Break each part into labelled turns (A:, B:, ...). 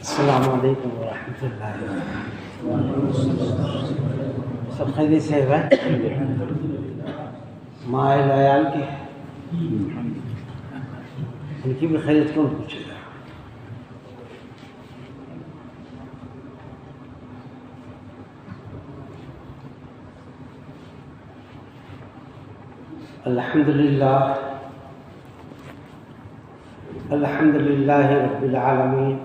A: السلام علیکم ورحمۃ اللہ وبرکاتہ۔ سب خیریت سے ہے؟ ماں عیال کی ان کی بھی خیریت کون پوچھے گا؟ الحمد للہ رب العالمین،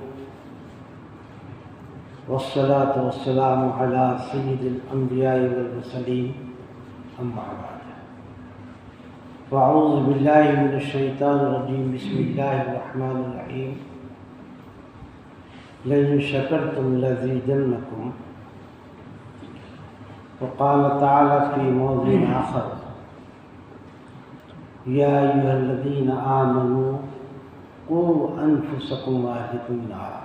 A: والصلاة والسلام علی سید الانبیاء والمرسلین، اما بعد، فاعوذ باللہ من الشیطان الرجیم، بسم اللہ الرحمن الرحیم، لئن شکرتم لزیدنکم، وقال تعالی فی موضع آخر، یا ایھا الذین آمنوا قوا انفسکم واہلکم نارا،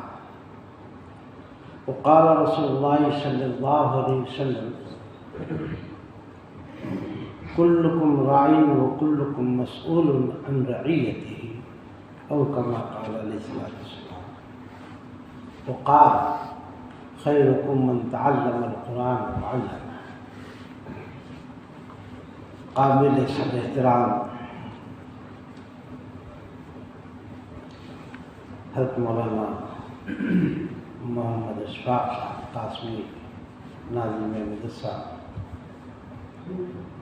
A: وقال رسول اللہ صلی اللہ علیہ وسلم کلکم راع وکلکم مسئول عن رعیتہ، او کما قال علیہ الصلوۃ والسلام، وقال خیرکم من تعلم القرآن وعلمہ۔ قابل صدر احترام حضرت مولانا محمد اشفاق صاحب قاسمی، ناظم مدرسہ،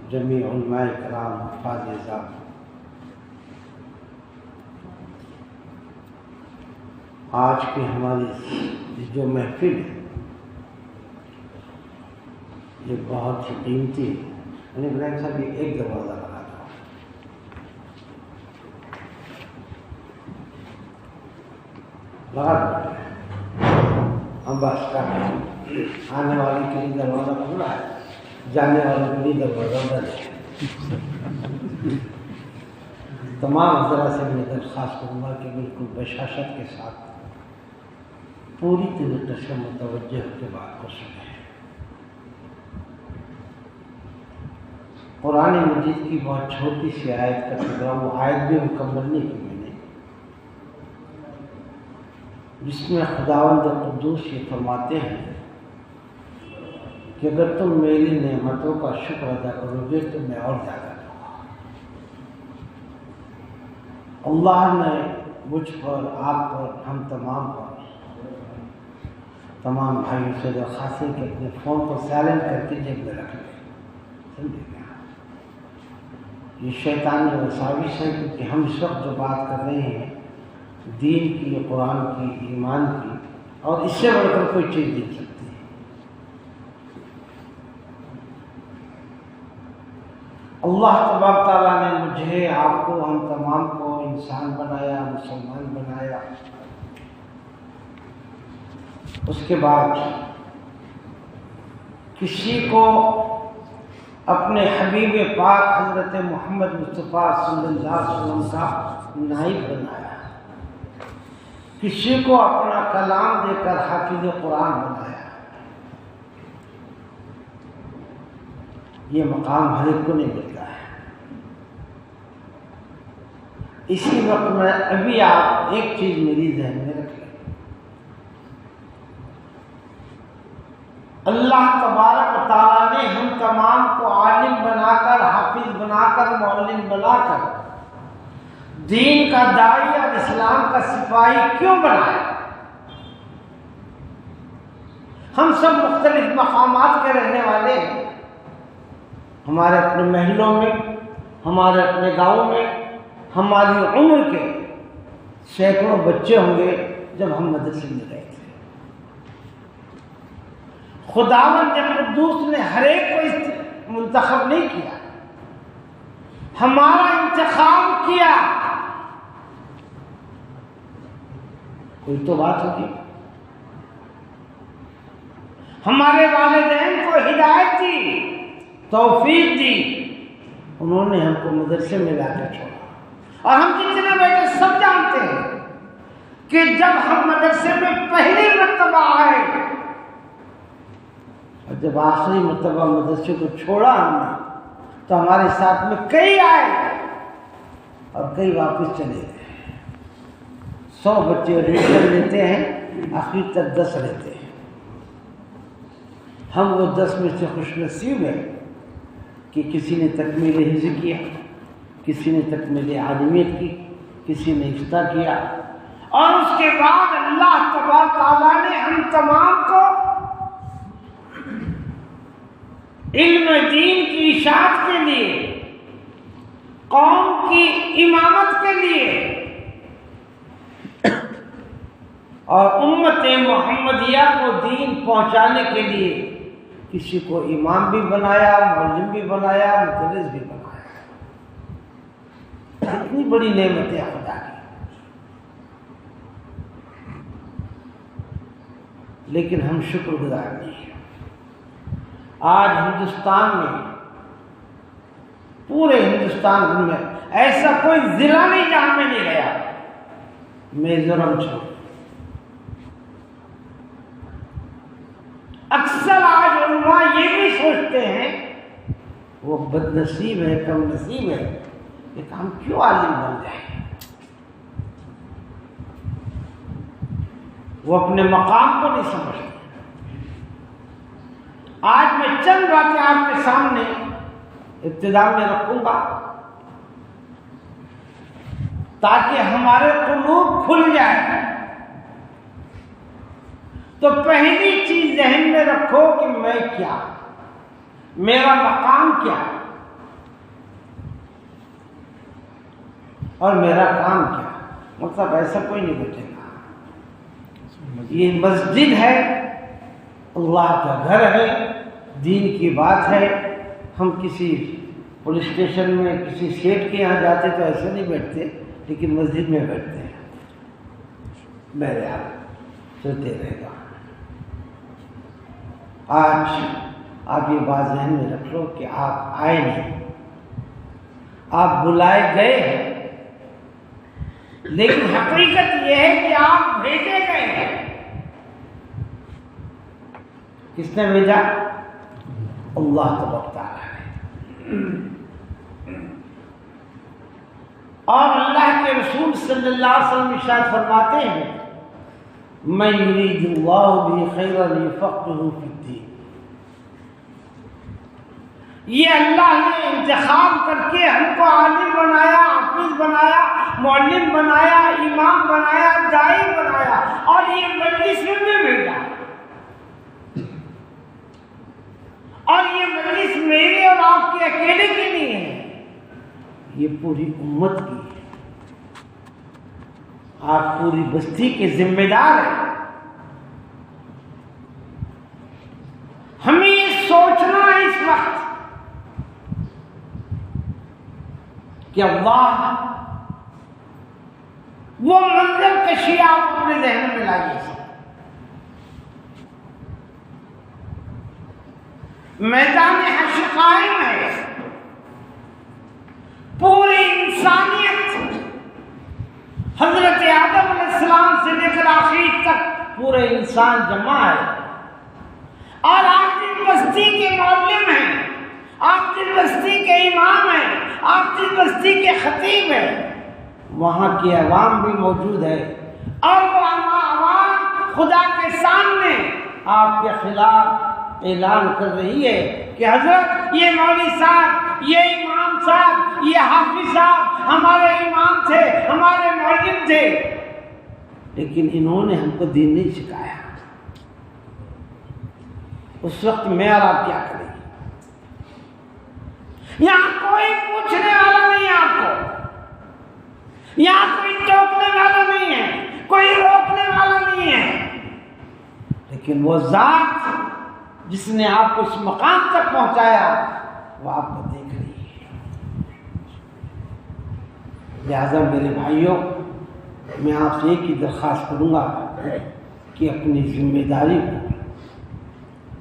A: جمیع علماء کرام، حفاظ اعظام، آج کی ہماری جو محفل ہے یہ بہت ہی قیمتی ہے۔ ابراہیم صاحب یہ ایک دروازہ لگا تھا، لگا دو، ہم بس کر رہے ہیں۔ آنے والے کے لیے دروازہ کھلا ہے، جانے والے کے لیے دروازہ بند ہے۔ تمام حضرات سے میں درخواست کروں گا کہ بالکل بشاشت کے ساتھ پوری طریقے سے متوجہ کے بات کو سنیں۔ قرآن مجید کی بہت چھوٹی سی آیت کا تذکرہ، وہ آیت بھی مکمل نہیں کی میں نے، جس میں خداوند قدوس یہ فرماتے ہیں کہ اگر تم میری نعمتوں کا شکر ادا کرو گے تو میں اور زیادہ دوں گا۔ اللہ نے مجھ پر، آپ پر، ہم تمام پر، تمام بھائیوں سے درخواست ہے کہ اپنے فون کو سائلنٹ کر کے جیب میں رکھ لیں، سمجھے گا؟ یہ شیطان کی وساوس ہے، کیونکہ ہم اس وقت جو بات کر رہے ہیں دین کی، قرآن کی، ایمان کی، اور اس سے بڑھ کر کوئی چیز نہیں سکتی ہے۔ اللہ تبارک تعالیٰ نے مجھے، آپ کو، ہم تمام کو انسان بنایا، مسلمان بنایا۔ اس کے بعد کسی کو اپنے حبیب پاک حضرت محمد مصطفیٰ صلی اللہ علیہ وسلم کا نائب بنایا، کسی کو اپنا کلام دے کر حافظ قرآن بنایا۔ یہ مقام ہر ایک کو نہیں ملتا ہے۔ اسی وقت میں ابھی آپ ایک چیز میری ذہن میں رکھ لیں، اللہ تبارک و تعالیٰ نے ہم تمام کو عالم بنا کر، حافظ بنا کر، معلم بنا کر دین کا داعی اور اسلام کا سپاہی کیوں بنایا؟ ہم سب مختلف مقامات کے رہنے والے ہیں، ہمارے اپنے محلوں میں، ہمارے اپنے گاؤں میں، ہماری عمر کے سینکڑوں بچے ہوں گے جب ہم مدرسے میں گئے تھے۔ خداوند قدوس نے ہر ایک کو منتخب نہیں کیا، ہمارا انتخاب کیا۔ کوئی تو بات ہوگی۔ ہمارے والدین کو ہدایت دی، توفیق دی، انہوں نے ہم کو مدرسے میں لا کر چھوڑا۔ اور ہم جتنے بیٹے سب جانتے ہیں کہ جب ہم مدرسے میں پہلی مرتبہ آئے اور جب آخری مرتبہ مدرسے کو چھوڑا ہم نے، تو ہمارے ساتھ میں کئی آئے اور کئی واپس چلے گئے۔ 100 بچے ایڈمیشن لیتے ہیں آخر تک 10 رہتے ہیں. ہم وہ 10 میں سے خوش نصیب ہیں کہ کسی نے تکمیل حفظ کیا، کسی نے تکمیل عالمیت کی، کسی نے افتاح کیا، اور اس کے بعد اللہ تبارک تعالیٰ نے ہم تمام کو علم دین کی اشاعت کے لیے، قوم کی امامت کے لیے اور امت محمدیہ کو دین پہنچانے کے لیے کسی کو امام بھی بنایا، معلم بھی بنایا، مدرس بھی بنایا. اتنی بڑی نعمت ہے خدا کی. لیکن ہم شکر گزار نہیں ہیں. آج ہندوستان میں، پورے ہندوستان میں ایسا کوئی ضلع نہیں جہاں میں نہیں گیا، میزورم چھوڑ. اکثر آج علماء یہ بھی سوچتے ہیں وہ بد نصیب ہے، کم نصیب ہے، کہ ہم کیوں عالم بن جائیں. وہ اپنے مقام کو نہیں سمجھتے. آج میں چند باتیں آپ کے سامنے ابتدا میں رکھوں گا تاکہ ہمارے قلوب کھل جائے. تو پہلی چیز ذہن میں رکھو کہ میں کیا، میرا مقام کیا اور میرا کام کیا. مطلب ایسا کوئی نہیں بیٹھے گا. یہ مسجد ہے، اللہ کا گھر ہے، دین کی بات ہے. ہم کسی پولیس اسٹیشن میں کسی سیٹ کے یہاں جاتے تو ایسے نہیں بیٹھتے، لیکن مسجد میں بیٹھتے ہیں. میرے آپ چلتے رہے گا. آج آپ یہ بات ذہن میں رکھ لو کہ آپ آئے نہیں، آپ بلائے گئے ہیں، لیکن حقیقت یہ ہے کہ آپ بھیجے گئے ہیں. کس نے بھیجا؟ اللہ تبارک تعالیٰ نے. اور اللہ کے رسول صلی اللہ علیہ وسلم ارشاد فرماتے ہیں من یرید اللہ بہ خیرا یفقہہ فی الدین. یہ اللہ نے انتخاب کر کے ہم کو عالم بنایا، حافظ بنایا، معلم بنایا، امام بنایا، داعی بنایا، اور یہ مجلس میں بھیجا. اور یہ مجلس میرے اور آپ کے اکیلے کی نہیں ہے، یہ پوری امت کی ہے. آپ پوری بستی کے ذمہ دار ہیں. ہمیں یہ سوچنا ہے اس وقت کہ اللہ وہ منظر کشی آپ اپنے ذہن میں لائیے. میدان حشر قائم ہے، پوری انسانیت حضرت آدم علیہ السلام سے لے کر آخر تک پورے انسان جمع ہے. اور آپ جس بستی کے معلم ہیں، آپ جس بستی کے امام ہیں، آپ جس بستی کے خطیب ہیں، وہاں کی عوام بھی موجود ہے. اور وہ عوام خدا کے سامنے آپ کے خلاف اعلان کر رہی ہے کہ حضرت یہ مولوی صاحب، یہ امام صاحب، یہ حافظ صاحب ہمارے امام تھے، ہمارے معلم تھے، لیکن انہوں نے ہم کو دین نہیں سکھایا. اس وقت میں اور آپ کیا کریں؟ یہاں کوئی پوچھنے والا نہیں ہے آپ کو، یہاں کوئی ٹوکنے والا نہیں ہے، کوئی روکنے والا نہیں ہے. لیکن وہ ذات جس نے آپ کو اس مقام تک پہنچایا وہ آپ کو دیکھ رہی ہے. لہذا میرے بھائیوں، میں آپ سے ایک ہی درخواست کروں گا کہ اپنی ذمہ داری کو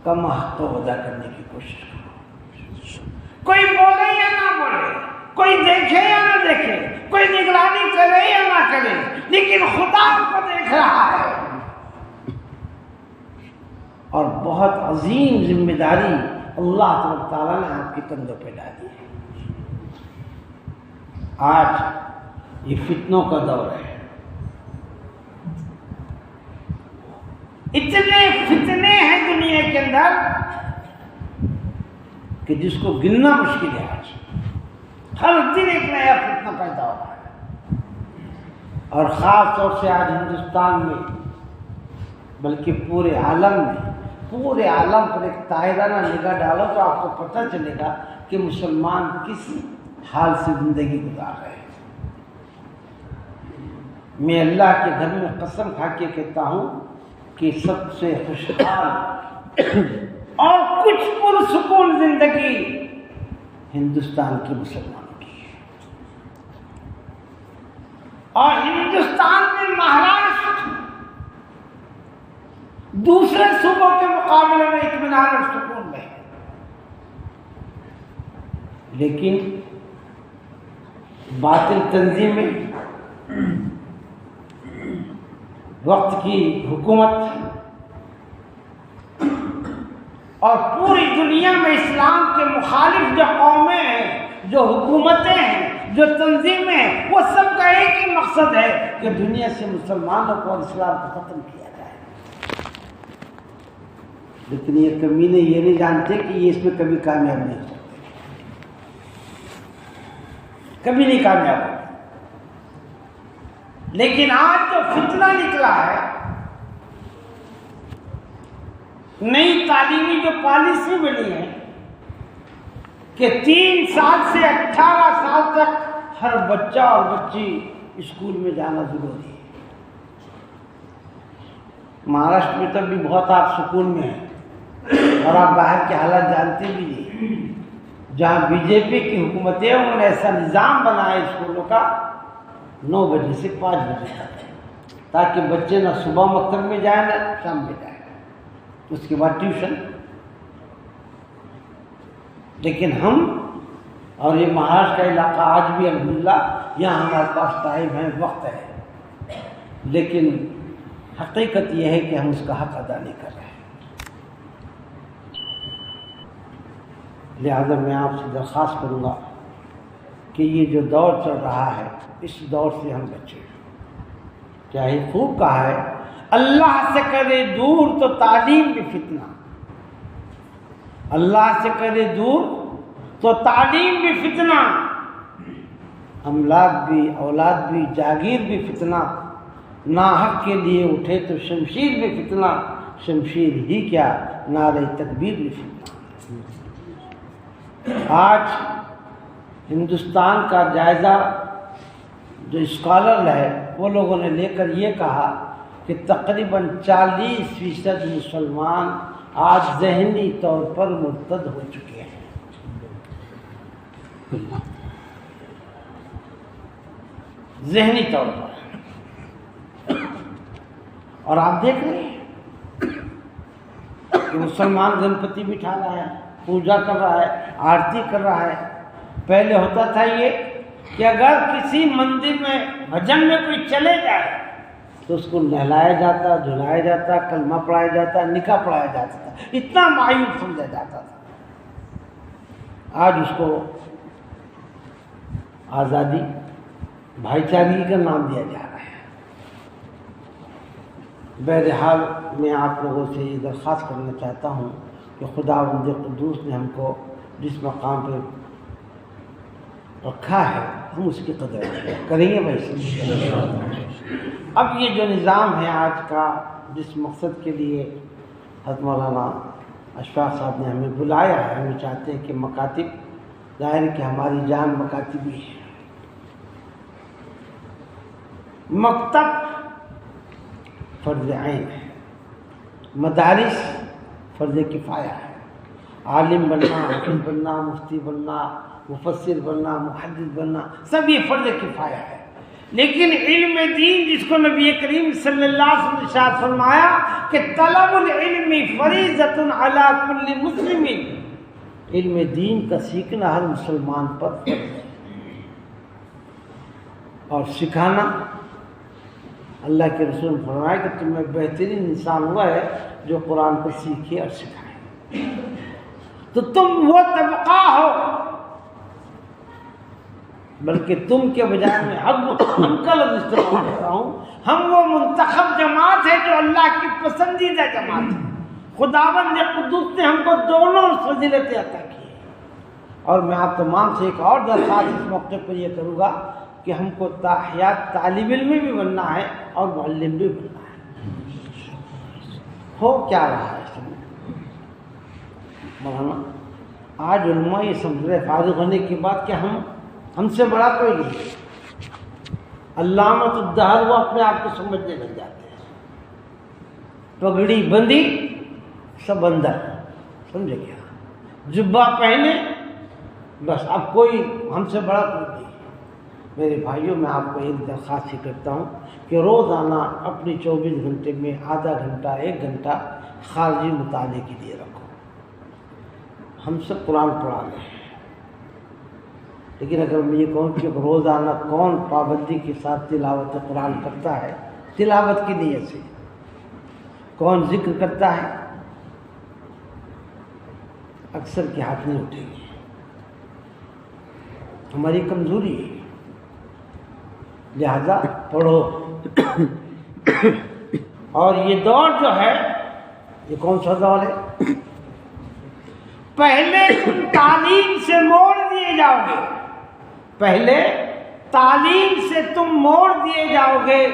A: کم حق ادا کرنے کی کوشش کرو. کوئی بولے یا نہ بولے، کوئی دیکھے یا نہ دیکھے، کوئی نگرانی کرے یا نہ کرے، لیکن خدا کو دیکھ رہا ہے. اور بہت عظیم ذمہ داری اللہ تعالیٰ نے آپ کے کندھوں پہ ڈالی ہے. آج یہ فتنوں کا دور ہے. اتنے فتنے ہیں دنیا کے اندر کہ جس کو گننا مشکل ہے. آج ہر دن ایک نیا فتنہ پیدا ہو رہا ہے، اور خاص طور سے آج ہندوستان میں بلکہ پورے عالم پر ایک طاہرانہ نگاہ ڈالو تو آپ کو پتہ چلے گا کہ مسلمان کس حال سے زندگی گزار رہے ہیں. میں اللہ کے گھر میں قسم کھا کے کہتا ہوں کہ سب سے خوشحال اور کچھ پرسکون زندگی ہندوستان کے مسلمانوں کی ہے. اور ہندوستان میں مہاراشٹر دوسرے صوبوں کے مقابلے میں اطمینان اور سکون میں ہے. لیکن باطل تنظیمیں، وقت کی حکومت اور پوری دنیا میں اسلام کے مخالف جو قومیں ہیں، جو حکومتیں ہیں، جو تنظیمیں ہیں، وہ سب کا ایک ہی مقصد ہے کہ دنیا سے مسلمانوں کو اور اسلام کو ختم کیا جائے. لیکن یہ کمینے یہ نہیں جانتے کہ یہ اس میں کبھی کامیاب نہیں ہو سکتے، کبھی نہیں کامیاب ہو. لیکن آج جو فتنہ نکلا ہے، نئی تعلیمی جو پالیسی بنی ہے کہ 3 سال سے 18 سال تک ہر بچہ اور بچی اسکول میں جانا ضروری ہے. مہاراشٹر میں تب بھی بہت آپ سکون میں ہیں، اور آپ باہر کے حالات جانتے بھی نہیں. جہاں بی جے پی کی حکومت ہے انہوں نے ایسا نظام بنایا اسکولوں کا 9 بجے سے 5 بجے تک، تاکہ بچے نہ صبح مکتب میں جائیں نہ شام میں جائیں، اس کے بعد ٹیوشن. لیکن ہم اور یہ مہاراشٹر کا علاقہ آج بھی الحمدللہ یہاں ہمارے پاس ٹائم ہے، وقت ہے، لیکن حقیقت یہ ہے کہ ہم اس کا حق ادا نہیں کر رہے. لہذا میں آپ سے درخواست کروں گا کہ یہ جو دور چل رہا ہے اس دور سے ہم بچیں. کیا ہی خوب کہا ہے، اللہ سے کرے دور تو تعلیم بھی فتنہ، اللہ سے کرے دور تو تعلیم بھی فتنہ، املاک بھی، اولاد بھی، جاگیر بھی فتنہ، ناحق کے لیے اٹھے تو شمشیر بھی فتنہ، شمشیر ہی کیا نعرہ تکبیر بھی فتنہ. آج ہندوستان کا جائزہ جو اسکالر ہے وہ لوگوں نے لے کر یہ کہا کہ تقریباً 40% مسلمان آج ذہنی طور پر مرتد ہو چکے ہیں. ذہنی طور پر. اور آپ دیکھ رہے ہیں کہ مسلمان گنپتی بٹھا رہا ہے، پوجا کر رہا ہے، آرتی کر رہا ہے. پہلے ہوتا تھا یہ کہ اگر کسی مندر میں بھجن میں کوئی چلے جائے تو اس کو نہلایا جاتا، دھلایا جاتا، کلمہ پڑھایا جاتا، نکاح پڑھایا جاتا تھا. اتنا معیوب سمجھا جاتا تھا. آج اس کو آزادی، بھائی چارگی کا نام دیا جا رہا ہے. بہرحال میں آپ لوگوں سے یہ درخواست کرنا چاہتا ہوں کہ خداوند قدوس نے ہم کو جس مقام پہ رکھا ہے ہم اس کی قدر کریں گے. بھائی اب یہ جو نظام ہے آج کا، جس مقصد کے لیے حضرت مولانا اشفاق صاحب نے ہمیں بلایا ہے، ہمیں چاہتے ہیں کہ مکاتب، ظاہر کہ ہماری جان مکاتب ہی ہے. مکتب فرض عین ہے، مدارس فرض کفایہ ہے. عالم بننا، حافظ بننا، مفتی بننا، مفسر بننا، محدث بننا، سب یہ فرض کفایہ ہے. لیکن علم دین جس کو نبی کریم صلی اللہ علیہ وسلم نے ارشاد فرمایا کہ طلب العلم فریضۃ علی کل مسلم، علم دین کا سیکھنا ہر مسلمان پر فرض ہے، اور سکھانا اللہ کے رسول نے فرمایا کہ تم میں بہترین انسان ہوا ہے جو قرآن کو سیکھے اور سکھائے. تو تم وہ طبقہ ہو بلکہ تم کے بجائے میں ہم کا لفظ استعمال کرتا ہوں. ہم وہ منتخب جماعت ہے جو اللہ کی پسندیدہ جماعت ہے. خداوند قدوس نے ہم کو دونوں فضیلتیں عطا کی ہیں. اور میں آپ تمام سے ایک اور درخواست اس موقع پر یہ کروں گا کہ ہم کو تاحیات طالب علم بھی بننا ہے اور معلم بھی بننا ہے. ہو کیا رہا ہے مولانا آج علماء یہ سمجھ رہے فارغ ہونے کے بعد کہ ہم سے بڑا کوئی نہیں. علامۃ الدہر وہ اپنے آپ کو سمجھنے لگ جاتے ہیں. پگڑی بندی سب اندر, سمجھے کیا, جبہ پہنے بس اب کوئی ہم سے بڑا کوئی نہیں. میرے بھائیوں میں آپ کو ایک درخواست ہی کرتا ہوں کہ روزانہ اپنی 24 گھنٹے میں آدھا گھنٹہ 1 گھنٹہ خارجی مطالعے کے لیے رکھو. ہم سب قرآن پڑھا رہے ہیں, لیکن اگر میں یہ کہوں کہ روزانہ کون پابندی کے ساتھ تلاوت قرآن کرتا ہے تلاوت کی نیت سے, کون ذکر کرتا ہے, اکثر کے ہاتھ نہیں اٹھیں گے. ہماری کمزوری ہے, لہذا پڑھو. اور یہ دور جو ہے یہ کون سا دور ہے؟ پہلے تم تعلیم سے موڑ دیے جاؤ گے, پہلے تعلیم سے تم موڑ دیے جاؤ گے,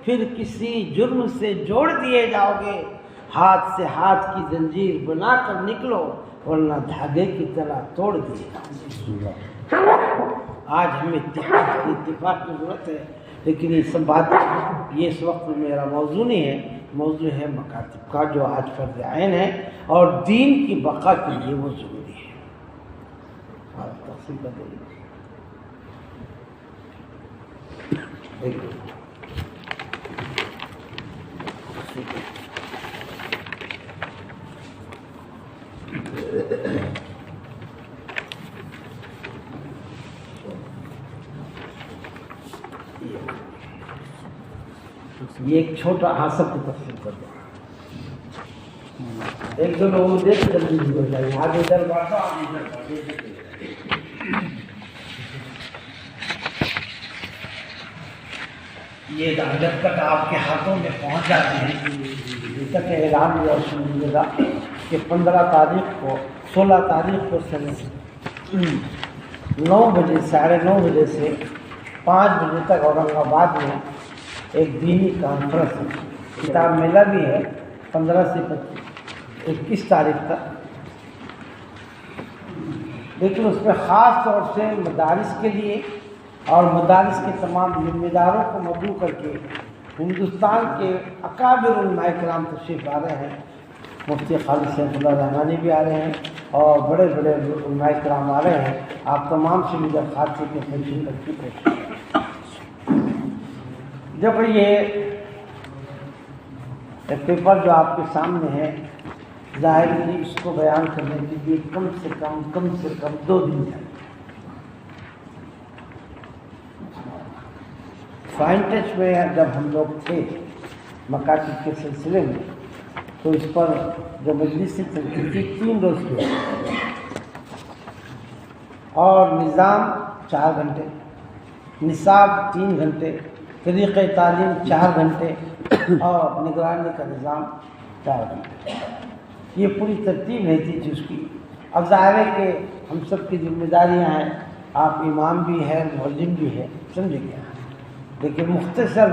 A: پھر کسی جرم سے جوڑ دیے جاؤ گے. ہاتھ سے ہاتھ کی زنجیر بنا کر نکلو ورنہ دھاگے کی طرح توڑ دیے. آج ہمیں اتفاق کی ضرورت ہے, لیکن یہ سب بات یہ اس وقت میرا موضوع نہیں ہے. موضوع ہے مکاتب کا جو آج فرض عین ہے اور دین کی بقا کے لیے وہ ضروری ہے. تقسیم کر دیں. یہ ایک چھوٹا حاصل کی تفصیل کر دو. ایک دو لوگوں دیکھ کر بھی ہو جائے, آگے ادھر بڑھتا آگے ادھر. یہ جب تک آپ کے ہاتھوں میں پہنچ جاتے ہیں, جب تک اعلان ہوا سنیے گا کہ 15 تاریخ کو 16 تاریخ کو 9 بجے 9:30 بجے سے 5 بجے تک اورنگ آباد میں ایک دینی کانفرنس ہے. کتاب میلہ بھی ہے 15 سے 21 تاریخ تک, لیکن اس میں خاص طور سے مدارس کے لیے اور مدارس کے تمام ذمہ داروں کو مدعو کر کے ہندوستان کے اکابر علماء کرام تشریف لا رہے ہیں. مفتی خالد سیف اللہ رحمانی بھی آ رہے ہیں اور بڑے بڑے علماء کرام آ رہے ہیں. آپ تمام سے بھی درخواست کے پینشن کر کی کوشش. جب یہ پیپر جو آپ کے سامنے ہے ظاہر کی اس کو بیان کرنے کے لیے کم سے کم 2 دن جائیں. فائن ٹچ میں جب ہم لوگ تھے مکاتب کے سلسلے میں تو اس پر جو مجلس سے تنقید تھی 3 روز کی اور نظام 4 گھنٹے, نصاب 3 گھنٹے, طریقۂ تعلیم 4 گھنٹے اور نگرانی کا نظام 4 گھنٹے. یہ پوری ترتیب رہتی تھی اس کی. اب ظاہر ہے کہ ہم سب کی ذمہ داریاں ہیں, آپ امام بھی ہیں معلم بھی ہیں, سمجھے گیا, لیکن مختصر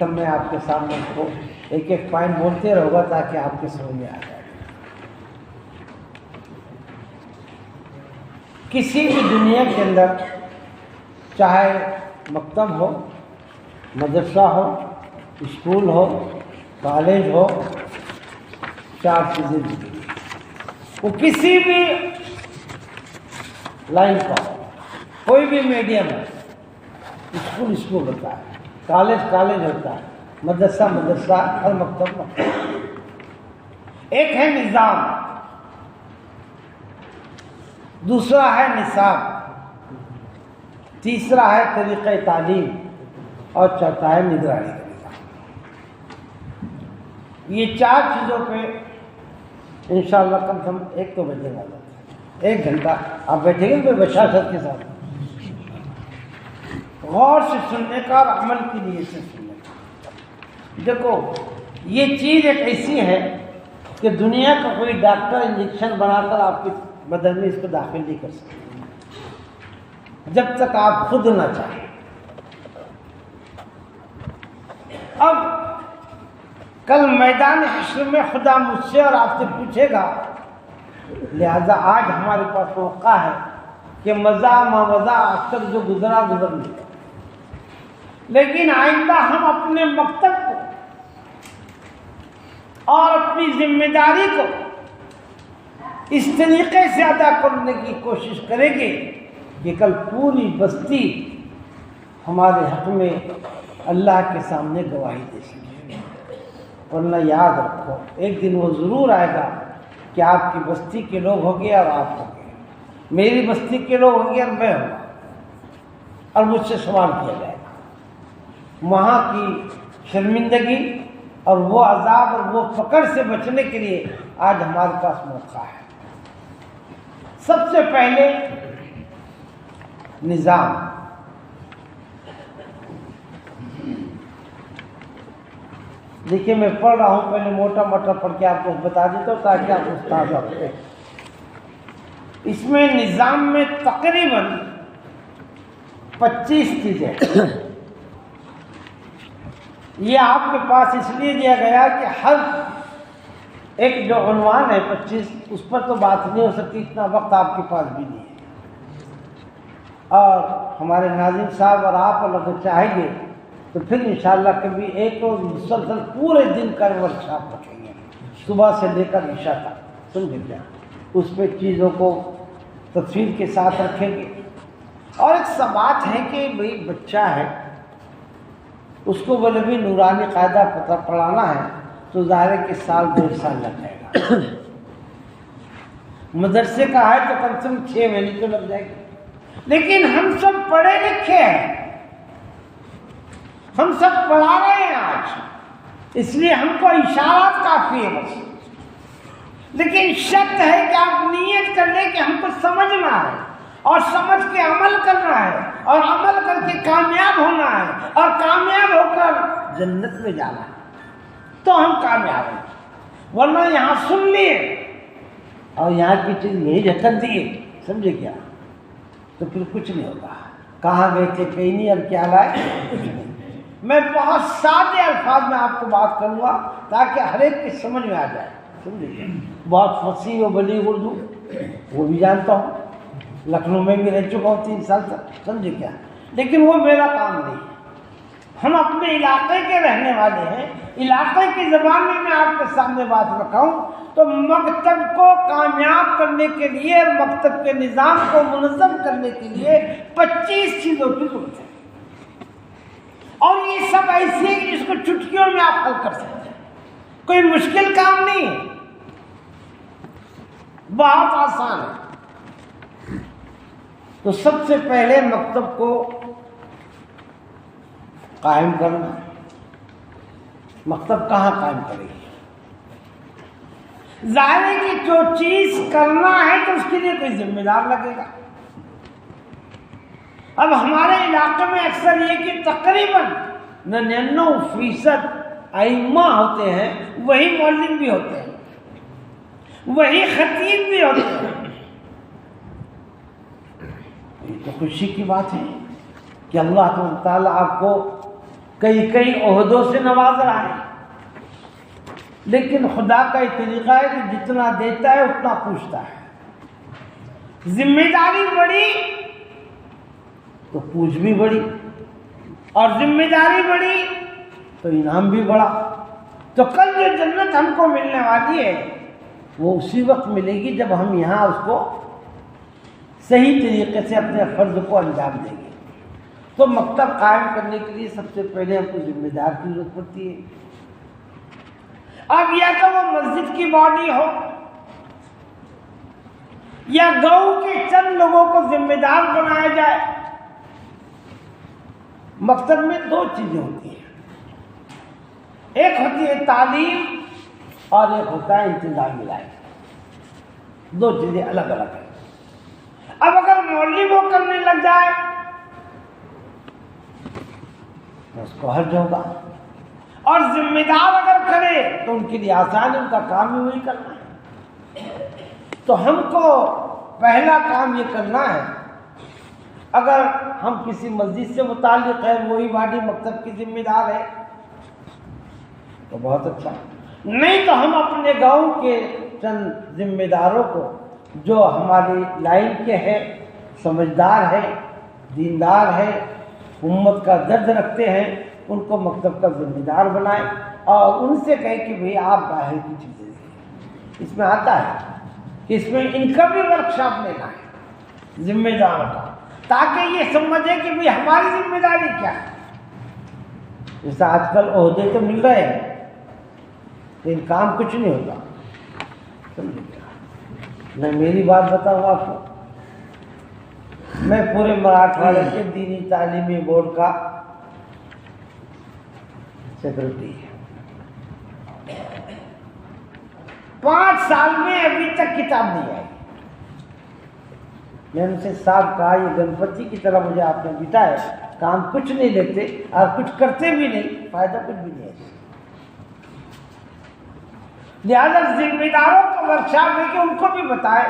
A: میں آپ کے سامنے اس کو ایک پوائنٹ بولتے رہو گا تاکہ آپ کے سمجھ میں آ جائے. کسی بھی دنیا کے اندر چاہے مکتب ہو, مدرسہ ہو, اسکول ہو, کالج ہو, 4 چیزیں دی. وہ کسی بھی لائن کا کوئی بھی میڈیم ہے, اسکول ہوتا ہے, کالج ہوتا ہے, مدرسہ اور مکتب. ایک ہے نظام, دوسرا ہے نصاب, تیسرا ہے طریقۂ تعلیم اور چوتھا ہے نگرانی کا نظام. یہ 4 چیزوں پہ انشاءاللہ کم سے کم 1 تو بجے والا 1 گھنٹہ آپ بیٹھیں گے بشاشت کے ساتھ. غور سے سننے کا اور عمل کی نیت سے سننے کا۔ دیکھو یہ چیز ایک ایسی ہے کہ دنیا کا کوئی ڈاکٹر انجیکشن بنا کر آپ کے بدن میں اس کو داخل نہیں کر سکتے جب تک آپ خود نہ چاہیں۔ اب کل میدان حشر میں خدا مجھ سے اور آپ سے پوچھے گا، لہذا آج ہمارے پاس موقع ہے کہ مزہ مزہ اکثر جو گزرا گزر نہیں، لیکن آئندہ ہم اپنے مکتب کو اور اپنی ذمہ داری کو اس طریقے سے ادا کرنے کی کوشش کریں گے کہ کل پوری بستی ہمارے حق میں اللہ کے سامنے گواہی دے سکے۔ ورنہ یاد رکھو ایک دن وہ ضرور آئے گا کہ آپ کی بستی کے لوگ ہوں گے اور آپ ہوں گے، میری بستی کے لوگ ہوں گے اور میں ہوں گا، اور مجھ سے سوال کیا جائے گا۔ وہاں کی شرمندگی اور وہ عذاب اور وہ فقر سے بچنے کے لیے آج ہمارے پاس موقع ہے۔ سب سے پہلے نظام، دیکھیے میں پڑھ رہا ہوں، پہلے موٹا موٹا پڑھ کے آپ کو بتا دیتا ہوں تاکہ آپ استاد رکھیں۔ اس میں نظام میں تقریباً 25 چیزیں، یہ آپ کے پاس اس لیے دیا گیا کہ ہر ایک جو عنوان ہے 25 اس پر تو بات نہیں ہو سکتی، اتنا وقت آپ کے پاس بھی نہیں ہے، اور ہمارے ناظرین صاحب اور آپ اگر چاہیں گے تو پھر انشاءاللہ کبھی ایک اور مسلسل پورے دن کا ورکشاپ رکھیں گے صبح سے لے کر عشاء تک، سمجھے کیا؟ اس پہ چیزوں کو تفصیل کے ساتھ رکھیں گے۔ اور ایک سب بات ہے کہ بھئی بچہ ہے، اس کو بولے بھی نورانی قاعدہ پڑھانا ہے تو ظاہر ہے کہ سال 1.5 سال لگ جائے گا، مدرسے کا ہے تو کم سے کم 6 مہینے تو لگ جائے گا، لیکن ہم سب پڑھے لکھے ہیں، ہم سب پڑھا رہے ہیں آج، اس لیے ہم کو اشارات کافی ہے بس، لیکن شرط ہے کہ آپ نیت کر لیں کہ ہم کو سمجھنا ہے اور سمجھ کے عمل کرنا ہے اور عمل کر کے کامیاب ہونا ہے اور کامیاب ہو کر جنت میں جانا ہے تو ہم کامیاب ہیں۔ ورنہ یہاں سن لیے اور یہاں کی چیز نہیں جھٹک دیے، سمجھے کیا؟ تو پھر کچھ نہیں ہوگا۔ کہاں گئے تھے کہیں نہیں، اور کیا لائے کچھ نہیں۔ میں بہت سادے الفاظ میں آپ کو بات کروں گا تاکہ ہر ایک کی سمجھ میں آ جائے، سمجھے کیا؟ بہت فصیح و بلیغ اردو وہ بھی جانتا ہوں، لکھنؤ میں بھی رہ چکا ہوں 3 سال تک، سمجھے کیا؟ لیکن وہ میرا کام نہیں ہے، ہم اپنے علاقے کے رہنے والے ہیں، علاقے کی زبان میں آپ کے سامنے بات رکھا ہوں۔ تو مکتب کو کامیاب کرنے کے لیے اور مکتب کے نظام کو منظم کرنے کے لیے 25 چیزوں کی ضرورت ہے، اور یہ سب ایسی ہے کہ جس کو چٹکیوں میں آپ حل کر سکتے ہیں، کوئی مشکل کام نہیں ہے، بہت آسان ہے۔ تو سب سے پہلے مکتب کو قائم کرنا۔ مکتب کہاں قائم کرے گی؟ ظاہر ہے کہ جو چیز کرنا ہے تو اس کے لیے کوئی ذمہ دار لگے گا۔ اب ہمارے علاقے میں اکثر یہ کہ تقریباً 99% ائمہ ہوتے ہیں، وہی مولوی بھی ہوتے ہیں، وہی خطیب بھی ہوتے ہیں۔ یہ تو خوشی کی بات ہے کہ اللہ تعالیٰ آپ کو کئی عہدوں سے نواز رہا ہے، لیکن خدا کا یہ طریقہ ہے کہ جتنا دیتا ہے اتنا پوچھتا ہے۔ ذمہ داری بڑی تو پوچھ بھی بڑی، اور ذمہ داری بڑی تو انعام بھی بڑا۔ تو کل جو جنت ہم کو ملنے والی ہے وہ اسی وقت ملے گی جب ہم یہاں اس کو صحیح طریقے سے اپنے فرض کو انجام دیں گے۔ تو مکتب قائم کرنے کے لیے سب سے پہلے ہم کو ذمہ دار کی ضرورت پڑتی ہے۔ اب یا تو وہ مسجد کی باڈی ہو یا گاؤں کے چند لوگوں کو ذمہ دار بنایا جائے۔ مکتب میں 2 چیزیں ہوتی ہیں، ایک ہوتی ہے تعلیم اور ایک ہوتا ہے انتظامی لائف، 2 چیزیں الگ الگ ہیں۔ اب اگر مولوی وہ کرنے لگ جائے تو اس کو حرج ہوگا. اور ذمہ دار اگر کرے تو ان کے لیے آسان ہے، ان کا کام ہی وہی کرنا ہے. تو ہم کو پہلا کام یہ کرنا ہے، اگر ہم کسی مسجد سے متعلق ہے، وہی وادی مکتب کی ذمہ دار ہے تو بہت اچھا. نہیں تو ہم اپنے گاؤں کے چند ذمہ داروں کو جو ہماری لائن کے ہیں، سمجھدار ہیں، دیندار ہیں، امت کا درد رکھتے ہیں، ان کو مکتب کا ذمہ دار بنائیں اور ان سے کہیں کہ بھئی آپ باہر کی چیزیں دیں. اس میں آتا ہے کہ اس میں ان کا بھی ورکشاپ لینا ہے ذمہ دار کا، تاکہ یہ سمجھے کہ بھئی ہماری ذمہ داری کیا ہے. جیسے آج کل عہدے تو مل رہے ہیں لیکن کام کچھ نہیں ہوتا. میں میری بات بتاؤں آپ کو، میں پورے مراٹھواڑے کے دینی تعلیمی بورڈ کا سیکرٹری ہے. 5 سال میں ابھی تک کتاب نہیں آئی. میں ان سے صاحب کہا یہ گنپتی کی طرح مجھے آپ نے بٹھایا ہے، کام کچھ نہیں لیتے اور کچھ کرتے بھی نہیں، فائدہ کچھ بھی نہیں ہے. لہذا ذمہ داروں کو ورکشاپ ہے کہ ان کو بھی بتائے.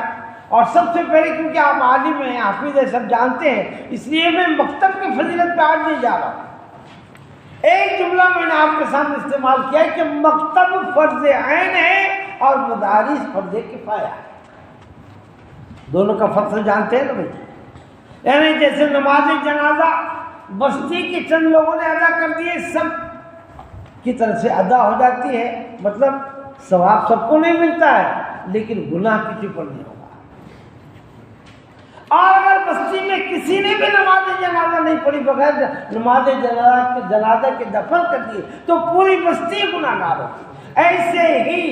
A: اور سب سے پہلے کیونکہ آپ عالم ہیں، حافظ ہیں، سب جانتے ہیں، اس لیے میں مکتب کی فضیلت پہ آج نہیں جا رہا ہوں. ایک جملہ میں نے آپ کے سامنے استعمال کیا ہے کہ مکتب فرض عین ہے اور مدارس فرض کفایہ ہے. دونوں کا فرق جانتے ہیں نا بھائی. یعنی جیسے نماز جنازہ بستی کے چند لوگوں نے ادا کر دیے، سب کی طرف سے ادا ہو جاتی ہے، مطلب ثواب سب کو نہیں ملتا ہے لیکن گناہ کسی پر نہیں ہوگا. اور اگر بستی میں کسی نے بھی نماز جنازہ نہیں پڑھی، بغیر نماز جنازہ کے دفن کر دیے تو پوری بستی گناہ گار ہوتی. ایسے ہی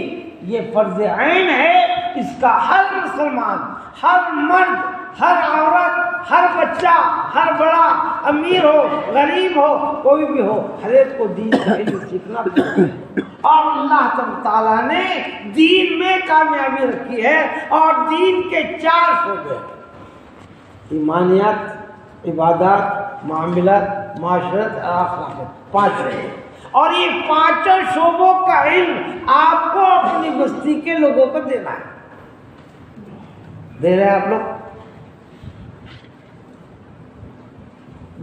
A: یہ فرض عین ہے، اس کا ہر مسلمان، ہر مرد، ہر عورت، ہر بچہ، ہر بڑا، امیر ہو، غریب ہو، کوئی بھی ہو، ہر ایک کو دین کا علم سیکھنا پڑتا ہے. اور اللہ تعالیٰ نے دین میں کامیابی رکھی ہے اور دین کے 4 شعبے: ایمانیات، عبادات، معاملات، معاشرت اور اخلاق. 5 شعبے. اور یہ 5 شعبوں کا علم آپ کو اپنی بستی کے لوگوں کو دینا ہے. دے رہے ہیں آپ لوگ؟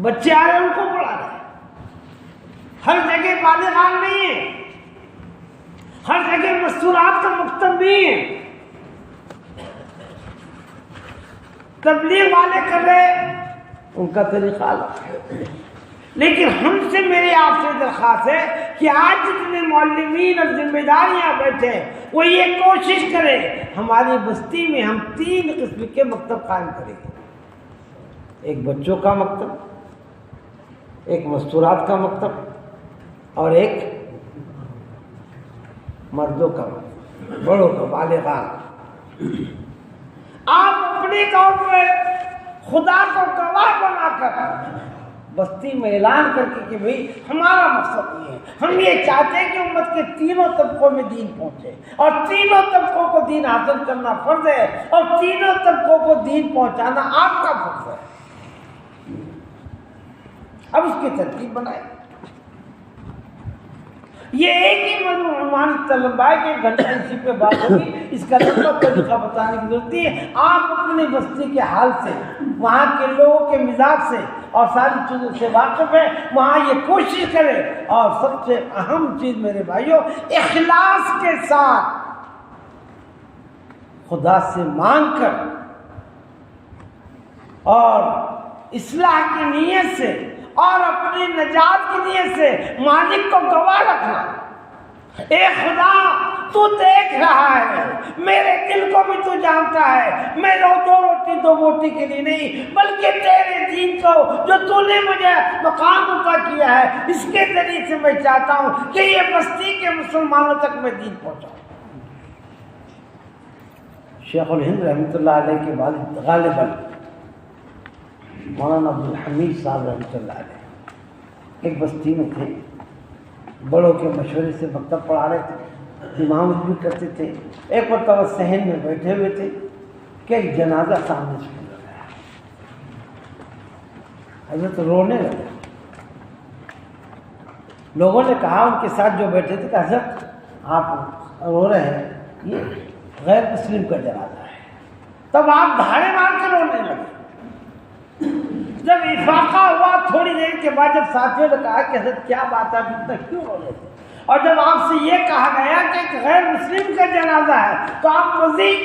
A: بچے آ رہے ہیں، ان کو پڑھا رہے ہیں. ہر جگہ بالغان نہیں ہے، ہر جگہ مستورات کا مکتب نہیں ہے. تبلیغ والے کر رہے ان کا طریقہ الگ. لیکن ہم سے، میری آپ سے درخواست ہے کہ آج جتنے معلمین اور ذمہ داریاں بیٹھے ہیں وہ یہ کوشش کریں ہماری بستی میں ہم 3 قسم کے مکتب قائم کریں گے. ایک بچوں کا مکتب، ایک مستورات کا مکتب اور ایک مردوں کا مکتب، بڑوں کا، بالغان. آپ اپنے گاؤں میں خدا کو گواہ بنا کر بستی میں اعلان کر کے کہ بھئی ہمارا مقصد یہ ہے، ہم یہ چاہتے ہیں کہ امت کے 3 طبقوں میں دین پہنچے اور 3 طبقوں کو دین حاصل کرنا فرض ہے اور 3 طبقوں کو دین پہنچانا آپ کا فرض ہے. اب اس کی ترتیب بنائیں. یہ ایک ہی عنوان طلباء کے گھنٹے اسی پہ بات ہوگی. اس کا لمبا طریقہ بتانے کی ضرورت ہے. آپ اپنی بستی کے حال سے، وہاں کے لوگوں کے مزاج سے اور ساری چیزوں سے واقف ہے، وہاں یہ کوشش کریں. اور سب سے اہم چیز میرے بھائیوں، اخلاص کے ساتھ خدا سے مانگ کر اور اصلاح کی نیت سے اور اپنی نجات کی نیت سے مالک کو گواہ رکھنا. اے خدا، تو دیکھ رہا ہے، میرے دل کو بھی تو جانتا ہے. میں 2 روٹی 2 بوٹی کے لیے نہیں، بلکہ تیرے دین کو جو تو نے مجھے مقام عطا کیا ہے، اس کے ذریعے سے میں چاہتا ہوں کہ یہ بستی کے مسلمانوں تک میں دین پہنچاؤں. شیخ الہند رحمۃ اللہ علیہ کے والد غالباً مولانا عبدالحمید صاحب رحمۃ اللہ علیہ ایک بستی میں تھے. بڑوں کے مشورے سے مکتب پڑھا رہے تھے، امامت بھی کرتے تھے. ایک مرتبہ صحن میں بیٹھے ہوئے تھے کہ ایک جنازہ سامنے سے گزر گیا. حضرت رونے لگے. لوگوں نے کہا ان کے ساتھ جو بیٹھے تھے کہ حضرت آپ رو رہے ہیں، یہ غیر مسلم کا جنازہ ہے۔ تب آپ دھاڑے مار کے رونے لگے۔ جب افاقہ ہوا تھوڑی دیر کے بعد، جب ساتھیوں نے کہا کہ حضرت کیا بات ہے، اتنا کیوں رو رہے تھے، اور جب آپ سے یہ کہا گیا کہ ایک غیر مسلم کا جنازہ ہے تو آپ مزید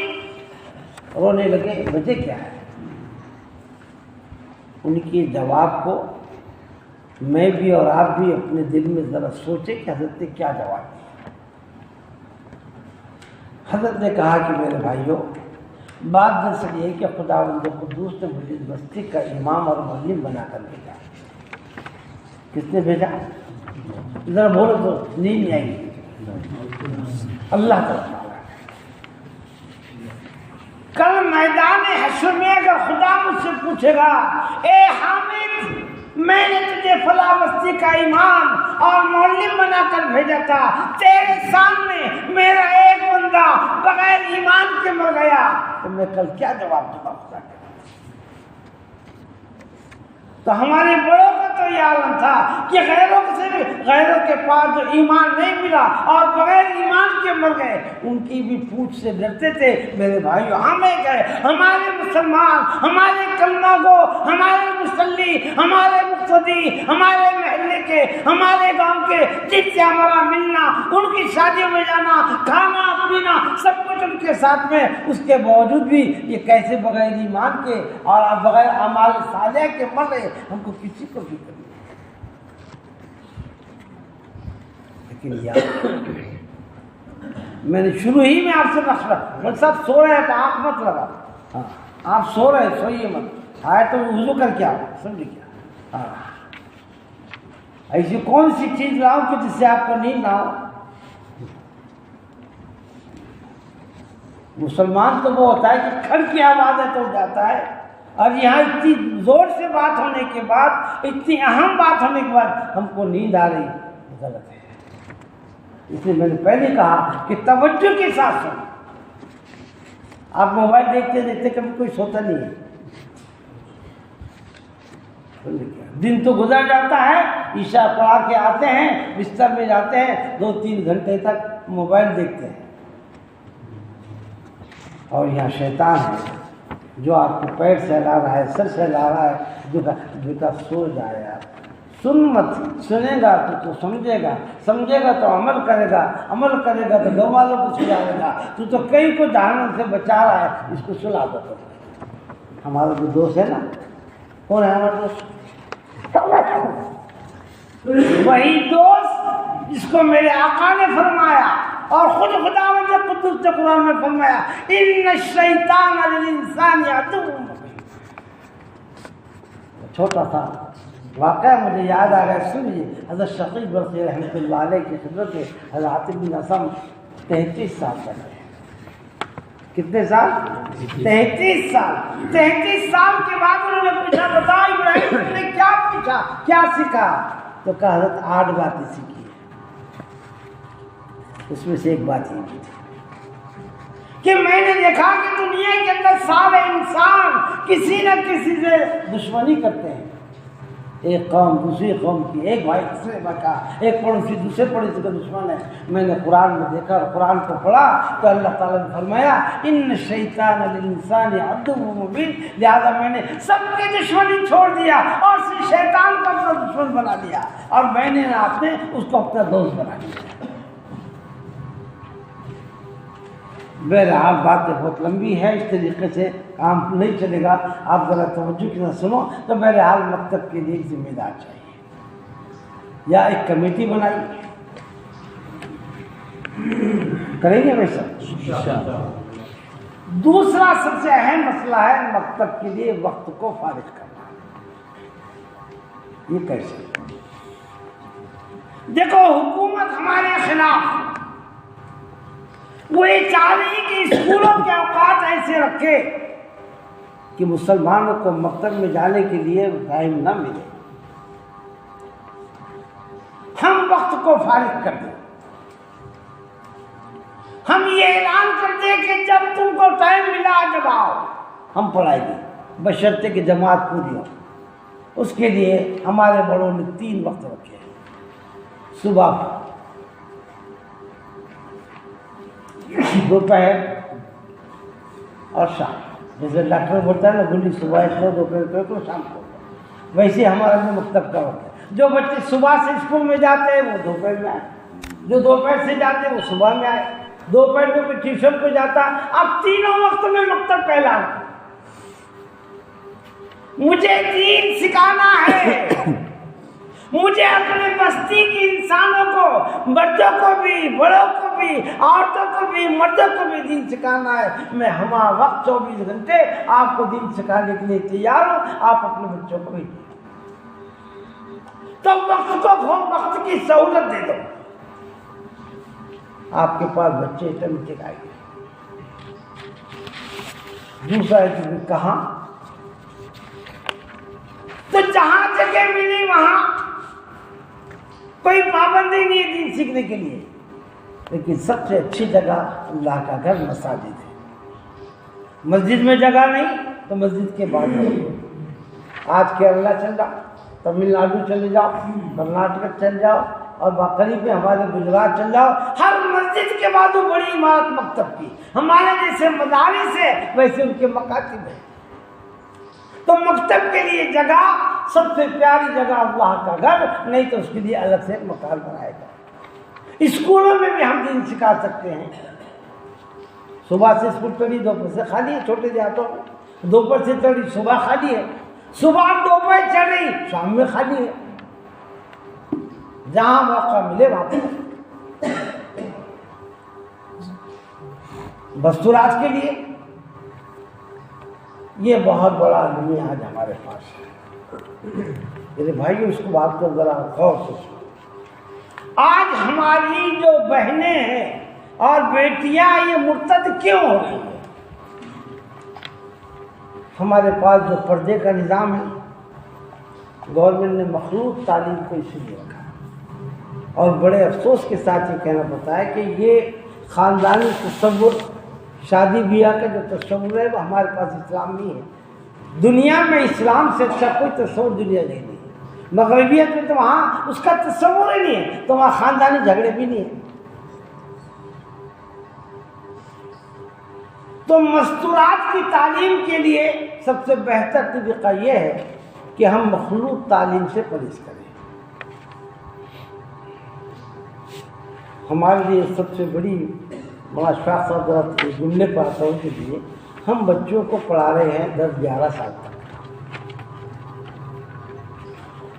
A: رونے لگے، وجہ کیا ہے؟ ان کے جواب کو میں بھی اور آپ بھی اپنے دل میں ذرا سوچیں کہ حضرت نے کیا جواب دیا۔ حضرت نے کہا کہ میرے بھائیوں، بات دراصل یہ ہے کہ خداوند قدوس نے مجھے اس بستی کا امام اور معلم بنا کر بھیجا۔ کس نے بھیجا؟ ذرا بولو تو نیند نہیں آئے گی۔ اللہ تعالیٰ کل میدان حشر میں اگر خدا مجھ سے پوچھے گا، اے حامد، میں نے تجھے فلاں بستی کا امام اور معلم بنا کر بھیجا تھا، تیرے سامنے میرا ایک بندہ بغیر ایمان کے مر گیا، تو میں کل کیا جواب دوں گا خدا کے؟ تو ہمارے بڑوں کا تو یہ عالم تھا کہ غیروں کے پاس جو ایمان نہیں ملا اور بغیر ایمان کے مر گئے، ان کی بھی پوچھ سے ڈرتے تھے۔ میرے بھائیو، ہمیں گئے، ہمارے مسلمان، ہمارے کلمہ گو، ہمارے مصلی، ہمارے مقتدی، ہمارے محلے کے، ہمارے گاؤں کے، جن سے ہمارا ملنا، ان کی شادیوں میں جانا، کھانا پینا، سب کچھ ان کے ساتھ میں، اس کے باوجود بھی یہ کیسے بغیر ایمان کے اور بغیر اعمال صالحہ کے مر گئے، ہم کو کسی کو بھی کرنا۔ لیکن یاد میں نے شروع ہی میں آپ سے مشورہ، مول صاحب سو رہے ہیں تو آنکھ مت لگا، ہاں آپ سو رہے سوئیے مت، آئے تو وضو کر کے آؤ، سمجھ کیا؟ ہاں ایسی کون سی چیز لاؤ کہ جس سے آپ کو نیند نہ ہو؟ مسلمان تو وہ ہوتا ہے کہ کھڑ کی آواز ہے تو جاتا ہے، اور یہاں اتنی زور سے بات ہونے کے بعد، اتنی اہم بات ہونے کے بعد ہم کو نیند آ رہی، غلط ہے۔ اس لیے میں نے پہلے کہا کہ توجہ کے ساتھ سنو۔ آپ موبائل دیکھتے دیکھتے کبھی کوئی سوتا نہیں ہے، دن تو گزر جاتا ہے، عشاء پڑھا کے آتے ہیں، بستر میں جاتے ہیں، 2-3 گھنٹے تک موبائل دیکھتے ہیں، اور یہاں شیطان ہے جو آپ کو پیر سہلا رہا ہے، سر سہلا رہا ہے، جو بیٹا سو جائے، آپ سن مت، سنے گا تو سمجھے گا، سمجھے گا تو عمل کرے گا، عمل کرے گا تو گھر والوں کو سلائے گا، تو کئی کو جہنم سے بچا رہا ہے، اس کو سلا دو۔ ہمارا جو دوست ہے نا، کون ہے ہمارا دوست؟ وہی دوست جس کو میرے آقا نے فرمایا اور خود خداوند قدوس نے قرآن میں فرمایا، ان الشیطان للانسان عدو مبین۔ چھوٹا تھا واقعہ مجھے یاد آ گیا، سنیے۔ حضرت شقیق برقی رحمۃ اللہ علیہ کی خدمت میں حضرت عاطف بن اسم 33 سال تک رہے۔ کتنے سال؟ 33 سال۔ 33 سال کے بعد انہوں نے پوچھا، بتا ابراہیم تم نے کیا پوچھا، کیا سیکھا؟ تو کہا حضرت 8 باتیں سیکھی۔ اس میں سے ایک بات یہ تھی کہ میں نے دیکھا کہ دنیا کے اندر سارے انسان کسی نہ کسی سے دشمنی کرتے ہیں، ایک قوم دوسری قوم کی، ایک بھائی دوسرے بھائی کا، ایک پڑوسی دوسرے پڑوسی کا دشمن ہے۔ میں نے قرآن میں دیکھا اور قرآن کو پڑھا تو اللہ تعالیٰ نے فرمایا، ان الشیطان للانسان عدو مبین، لہذا میں نے سب کی دشمنی چھوڑ دیا اور صرف شیطان کو اپنا دشمن بنا لیا، اور میں نے آپ نے اس کو اپنا دوست بنا لیا۔ بہرحال بات بہت لمبی ہے، اس طریقے سے کام نہیں چلے گا، آپ ذرا توجہ کے ساتھ سنو۔ تو بہرحال مکتب کے لیے ایک ذمہ دار چاہیے، یا ایک کمیٹی بنائی، کریں گے ویسا؟ دوسرا سب سے اہم مسئلہ ہے مکتب کے لیے وقت کو فارغ کرنا۔ یہ کیسے؟ دیکھو، حکومت ہمارے خلاف، وہ یہ چاہ رہی کہ اسکولوں کے اوقات ایسے رکھے کہ مسلمانوں کو مکتب میں جانے کے لیے ٹائم نہ ملے۔ ہم وقت کو فارغ کر دیں، ہم یہ اعلان کر دیں کہ جب تم کو ٹائم ملا جب آؤ، ہم پڑھائیں گے، بشرطے کہ جماعت پوری ہو۔ اس کے لیے ہمارے بڑوں نے 3 وقت رکھے ہیں، صبح دوپہر اور شام، جیسے ڈاکٹر بولتا ہے نا گلی صبح کو دوپہر کو شام کو، ویسے ہمارا بھی مکتب کا وقت ہے۔ جو بچے صبح سے اسکول میں جاتے ہیں وہ دوپہر میں آئے، جو دوپہر سے جاتے ہیں وہ صبح میں آئے، دوپہر میں کوئی ٹیوشن کو جاتا۔ اب تینوں وقت میں مکتب کا اعلان، مجھے دین سکھانا ہے، مجھے اپنے بستی کے انسانوں کو، مردوں کو بھی، بڑوں کو بھی، عورتوں کو بھی، مردوں کو بھی دین سکھانا ہے۔ میں ہمہ وقت 24 گھنٹے آپ کو دین سکھانے کے لیے تیار ہوں، آپ اپنے بچوں کو بھی۔ تو وقت کو کھو، وقت کی سہولت دے دو، آپ کے پاس بچے آٹومیٹک آئے گے۔ دوسرا ہے کہ کہاں، تو جہاں جگہ ملی وہاں کوئی پابندی نہیں ہے دین سیکھنے کے لیے، لیکن سب سے اچھی جگہ اللہ کا گھر مساجد ہے۔ مسجد میں جگہ نہیں تو مسجد کے بعد آج کیرلا چل جاؤ، تمل ناڈو چلے جاؤ، کرناٹک چل جاؤ، اور باقی پہ ہمارے گجرات چل جاؤ، ہر مسجد کے بعد وہ بڑی عمارت مکتب کی۔ ہمارے جیسے مدارس ہے ویسے ان کے مکاتب ہیں۔ تو مکتب کے لیے جگہ سب سے پیاری جگہ اللہ کا گھر، نہیں تو اس کے لیے الگ سے مکان بنایا جائے۔ اسکولوں میں بھی ہم دین سکھا سکتے ہیں۔ صبح سے اسکول چلی، دوپہر سے خالی ہے، چھوٹے دیہاتوں میں دوپہر سے چلی صبح خالی ہے، صبح دوپہر چل رہی شام میں خالی ہے، جہاں موقع ملے وہاں پہ۔ بستوراج کے لیے یہ بہت بڑا آدمی آج ہمارے پاس ہے۔ میرے بھائیو اس کو بات کو ذرا غور سے سنو۔ آج ہماری جو بہنیں ہیں اور بیٹیاں یہ مرتد کیوں ہو رہی ہیں؟ ہمارے پاس جو پردے کا نظام ہے، گورنمنٹ نے مخلوط تعلیم کو اسی لیے رکھا، اور بڑے افسوس کے ساتھ یہ کہنا پڑتا ہے کہ یہ خاندانی تصور، شادی بیاہ کا جو تصور ہے وہ ہمارے پاس اسلام نہیں ہے۔ دنیا میں اسلام سے اچھا کوئی تصور دنیا نہیں ہے۔ مغربیت میں تو وہاں اس کا تصور ہی نہیں ہے، تو وہاں خاندانی جھگڑے بھی نہیں ہیں۔ تو مستورات کی تعلیم کے لیے سب سے بہتر طریقہ یہ ہے کہ ہم مخلوط تعلیم سے پرہیز کریں۔ ہمارے لیے سب سے بڑا شاخ صدرت جملے پر آتا ہوں کے لیے، ہم بچوں کو پڑھا رہے ہیں 10-11 سال تک،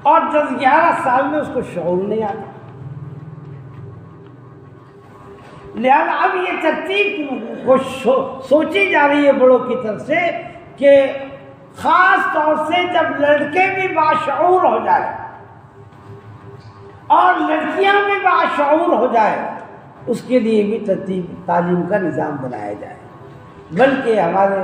A: اور 10-11 سال میں اس کو شعور نہیں آتا۔ لہذا اب یہ ترتیب وہ سوچی جا رہی ہے بڑوں کی طرف سے کہ خاص طور سے جب لڑکے بھی باشعور ہو جائے اور لڑکیاں بھی باشعور ہو جائے، اس کے لیے بھی ترتیب تعلیم کا نظام بنایا جائے۔ بلکہ ہمارے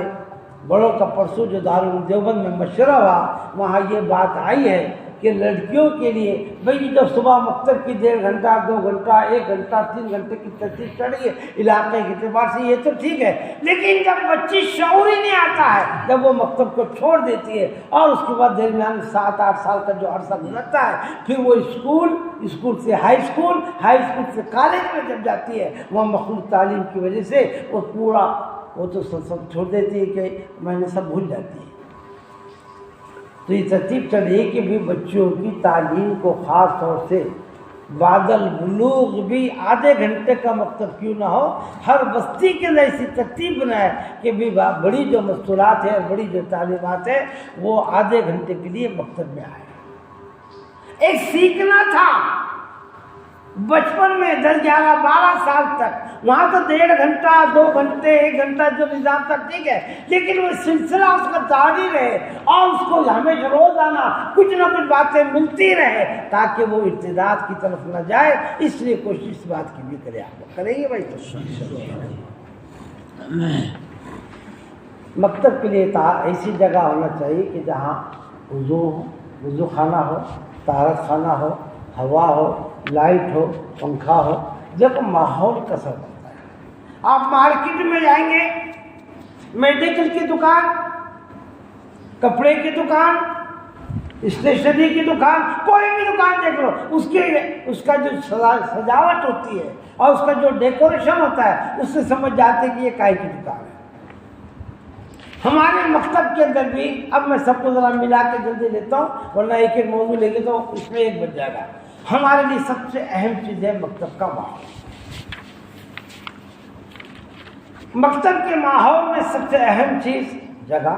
A: بڑوں کا پرسوں جو دارالعلوم دیوبند میں مشورہ ہوا، وہاں یہ بات آئی ہے کہ لڑکیوں کے لیے بھئی جب صبح مکتب کی 1.5 گھنٹہ 2 گھنٹہ 1 گھنٹہ 3 گھنٹے کی ترتیب چڑھ رہی ہے علاقے کے اعتبار سے، یہ تو ٹھیک ہے، لیکن جب بچی شعور ہی نہیں آتا ہے، جب وہ مکتب کو چھوڑ دیتی ہے اور اس کے بعد درمیان 7-8 سال کا جو عرصہ گزرتا ہے، پھر وہ اسکول سے ہائی اسکول سے کالج میں جب جاتی ہے، وہ مخلوط تعلیم کی وجہ سے وہ تو سب چھوڑ دیتی ہے کہ میں نے سب بھول جاتی ہے۔ تو یہ ترتیب چل رہی ہے کہ بھی بچوں کی تعلیم کو خاص طور سے بعد البلوغ بھی آدھے گھنٹے کا مکتب کیوں نہ ہو، ہر بستی کے اندر ایسی ترتیب بنائے کہ بھی بڑی جو مستورات ہے اور بڑی جو تعلیمات ہے وہ آدھے گھنٹے کے لیے مکتب میں آئے۔ ایک سیکھنا تھا بچپن میں 10-11-12 سال تک، وہاں تو 1.5 گھنٹہ 2 گھنٹے 1 گھنٹہ جو نظام تھا ٹھیک ہے، لیکن وہ سلسلہ اس کا جاری رہے اور اس کو ہمیشہ روزانہ کچھ نہ کچھ باتیں ملتی رہے تاکہ وہ ارتداد کی طرف نہ جائے۔ اس لیے کوشش اس بات کی بھی کرے، آپ کریں گے بھائی؟ مکتب کے لیے ایسی جگہ ہونا چاہیے کہ جہاں وضو خانہ ہو، طہارت خانہ ہو، ہوا ہو، لائٹ ہو، پنکھا ہو، جب ماحول کثر ہوتا ہے۔ آپ مارکیٹ میں جائیں گے، میڈیکل کی دکان، کپڑے کی دکان، اسٹیشنری کی دکان، کوئی بھی دکان دیکھ لو، اس کا جو سجاوٹ ہوتی ہے اور اس کا جو ڈیکوریشن ہوتا ہے، اس سے سمجھ جاتے کہ یہ کائے کی دکان ہے۔ ہمارے مکتب کے اندر بھی، اب میں سب کو ذرا ملا کے جلدی لیتا ہوں ورنہ ایک ایک موضوع لے کے تو اس میں ایک بج جائے گا۔ ہمارے لیے سب سے اہم چیز ہے مکتب کا ماحول۔ مکتب کے ماحول میں سب سے اہم چیز جگہ،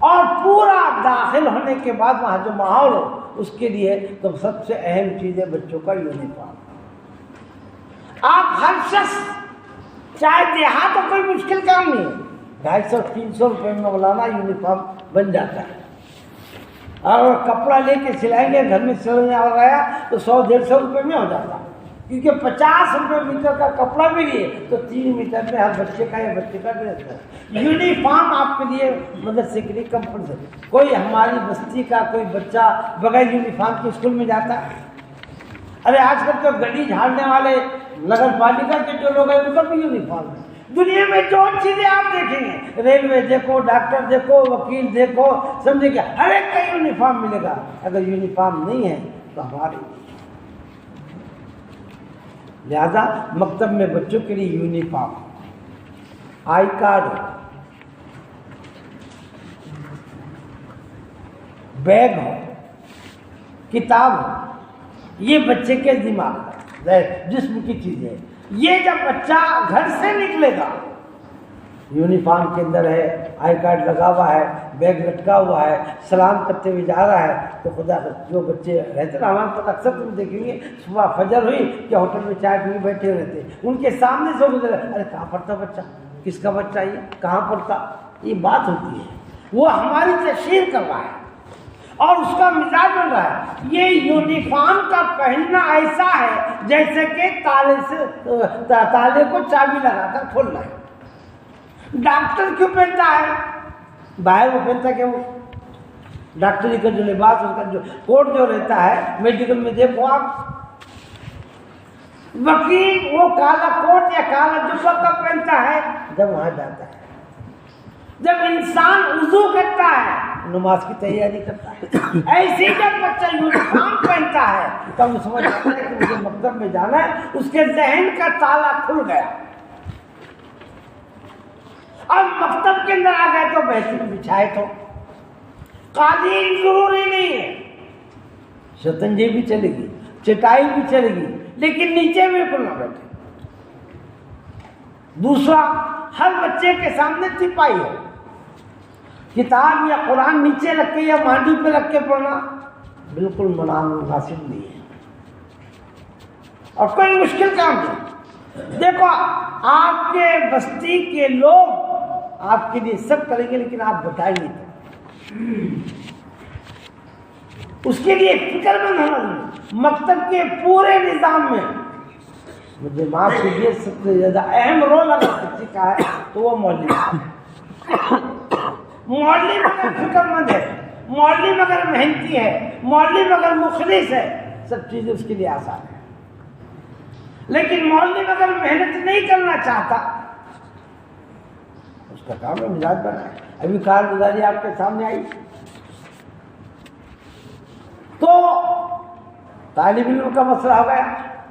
A: اور پورا داخل ہونے کے بعد وہاں جو ماحول ہو اس کے لیے تو سب سے اہم چیز ہے بچوں کا یونیفارم۔ آپ ہر شخص، چاہے دیہات، تو کوئی مشکل کام نہیں ہے، 250-300 روپے میں مولانا یونیفارم بن جاتا ہے۔ اور کپڑا لے کے سلائیں گے، گھر میں سلنے آ گیا تو 100-150 روپے میں ہو جاتا ہے، کیونکہ 50 روپے میٹر کا کپڑا بھی لیے تو 3 میٹر میں ہر بچے کا یا بچے کا ڈریس ہے۔ یونیفارم آپ کے لیے مدرسے کے لیے کمپلسری۔ کوئی ہماری بستی کا کوئی بچہ بغیر یونیفارم کے اسکول میں جاتا ہے؟ ارے آج کل تو گلی جھاڑنے والے نگر پالیکا کے جو لوگ ہیں ان کا بھی یونیفارم ہے۔ دنیا میں جو چیزیں آپ دیکھیں گے، ریلوے دیکھو، ڈاکٹر دیکھو، وکیل دیکھو، سمجھے کیا، ہر ایک کا یونیفارم ملے گا۔ اگر یونیفارم نہیں ہے تو ہماری، لہذا مکتب میں بچوں کے لیے یونیفارم، آئی کارڈ، بیگ ہو، کتاب ہو، یہ بچے کے دماغ کا جسم کی چیز ہے۔ یہ جب بچہ گھر سے نکلے گا، یونیفارم کے اندر ہے، آئی کارڈ لگا ہوا ہے، بیگ لٹکا ہوا ہے، سلام کرتے ہوئے جا رہا ہے، تو خدا جو بچے رہتے نا ہمارے پاس، اکثر تم دیکھیں گے صبح فجر ہوئی کہ ہوٹل میں چائے پی بیٹھے رہتے، ان کے سامنے سے گزرے، ارے کہاں پڑھتا بچہ، کس کا بچہ یہ، کہاں پڑھتا، یہ بات ہوتی ہے۔ وہ ہماری تشہیر کر رہا ہے اور اس کا مزاج بن رہا ہے۔ یہ یونیفارم کا پہننا ایسا ہے جیسے کہ تالے کو چابی لگا کر کھولنا ہے۔ ڈاکٹر کیوں پہنتا ہے؟ باہر وہ پہنتا ہے کہ وہ ڈاکٹری کا جو لباس، اس کا جو کوٹ جو رہتا ہے، میڈیکل میں دیکھو آپ، وکیل وہ کالا کوٹ یا کالا جبہ کا پہنتا ہے جب وہاں جاتا ہے۔ جب انسان وضو کرتا ہے، نماز کی تیاری کرتا ہے، ایسے جب بچہ یونیفارم پہنتا ہے تب وہ سمجھ آتا ہے کہ مجھے مکتب میں جانا ہے، اس کے ذہن کا تالا کھل گیا۔ اب مکتب کے اندر آ گئے تو بہترین بچھائے تو قالین ضروری نہیں ہے، شطرنجی بھی چلے گی، چٹائی بھی چلے گی، لیکن نیچے بالکل نہ بیٹھے۔ دوسرا، ہر بچے کے سامنے تپائی ہو، کتاب یا قرآن نیچے رکھ کے یا مانڈی پہ رکھ کے پڑھنا بالکل مناسب نہیں ہے، اور کوئی مشکل کام نہیں۔ دیکھو آپ کے بستی کے لوگ آپ کے لیے سب کریں گے، لیکن آپ بتائیں گے اس کے لیے فکر مند ہونا چاہیے۔ مکتب کے پورے نظام میں مجھے معاف کیجیے، سب سے زیادہ اہم رول اگر کسی کا ہے تو وہ معلم ہے۔ معلم اگر فکر مند ہے، معلم اگر محنتی ہے، معلم اگر مخلص ہے، سب چیزیں اس کے لیے آسان ہے۔ لیکن معلم اگر محنت نہیں کرنا چاہتا، اس کا کام ہے مزاج بنائے۔ ابھی کارگزاری آپ کے سامنے آئی تو طالب علم کا مسئلہ ہو گیا۔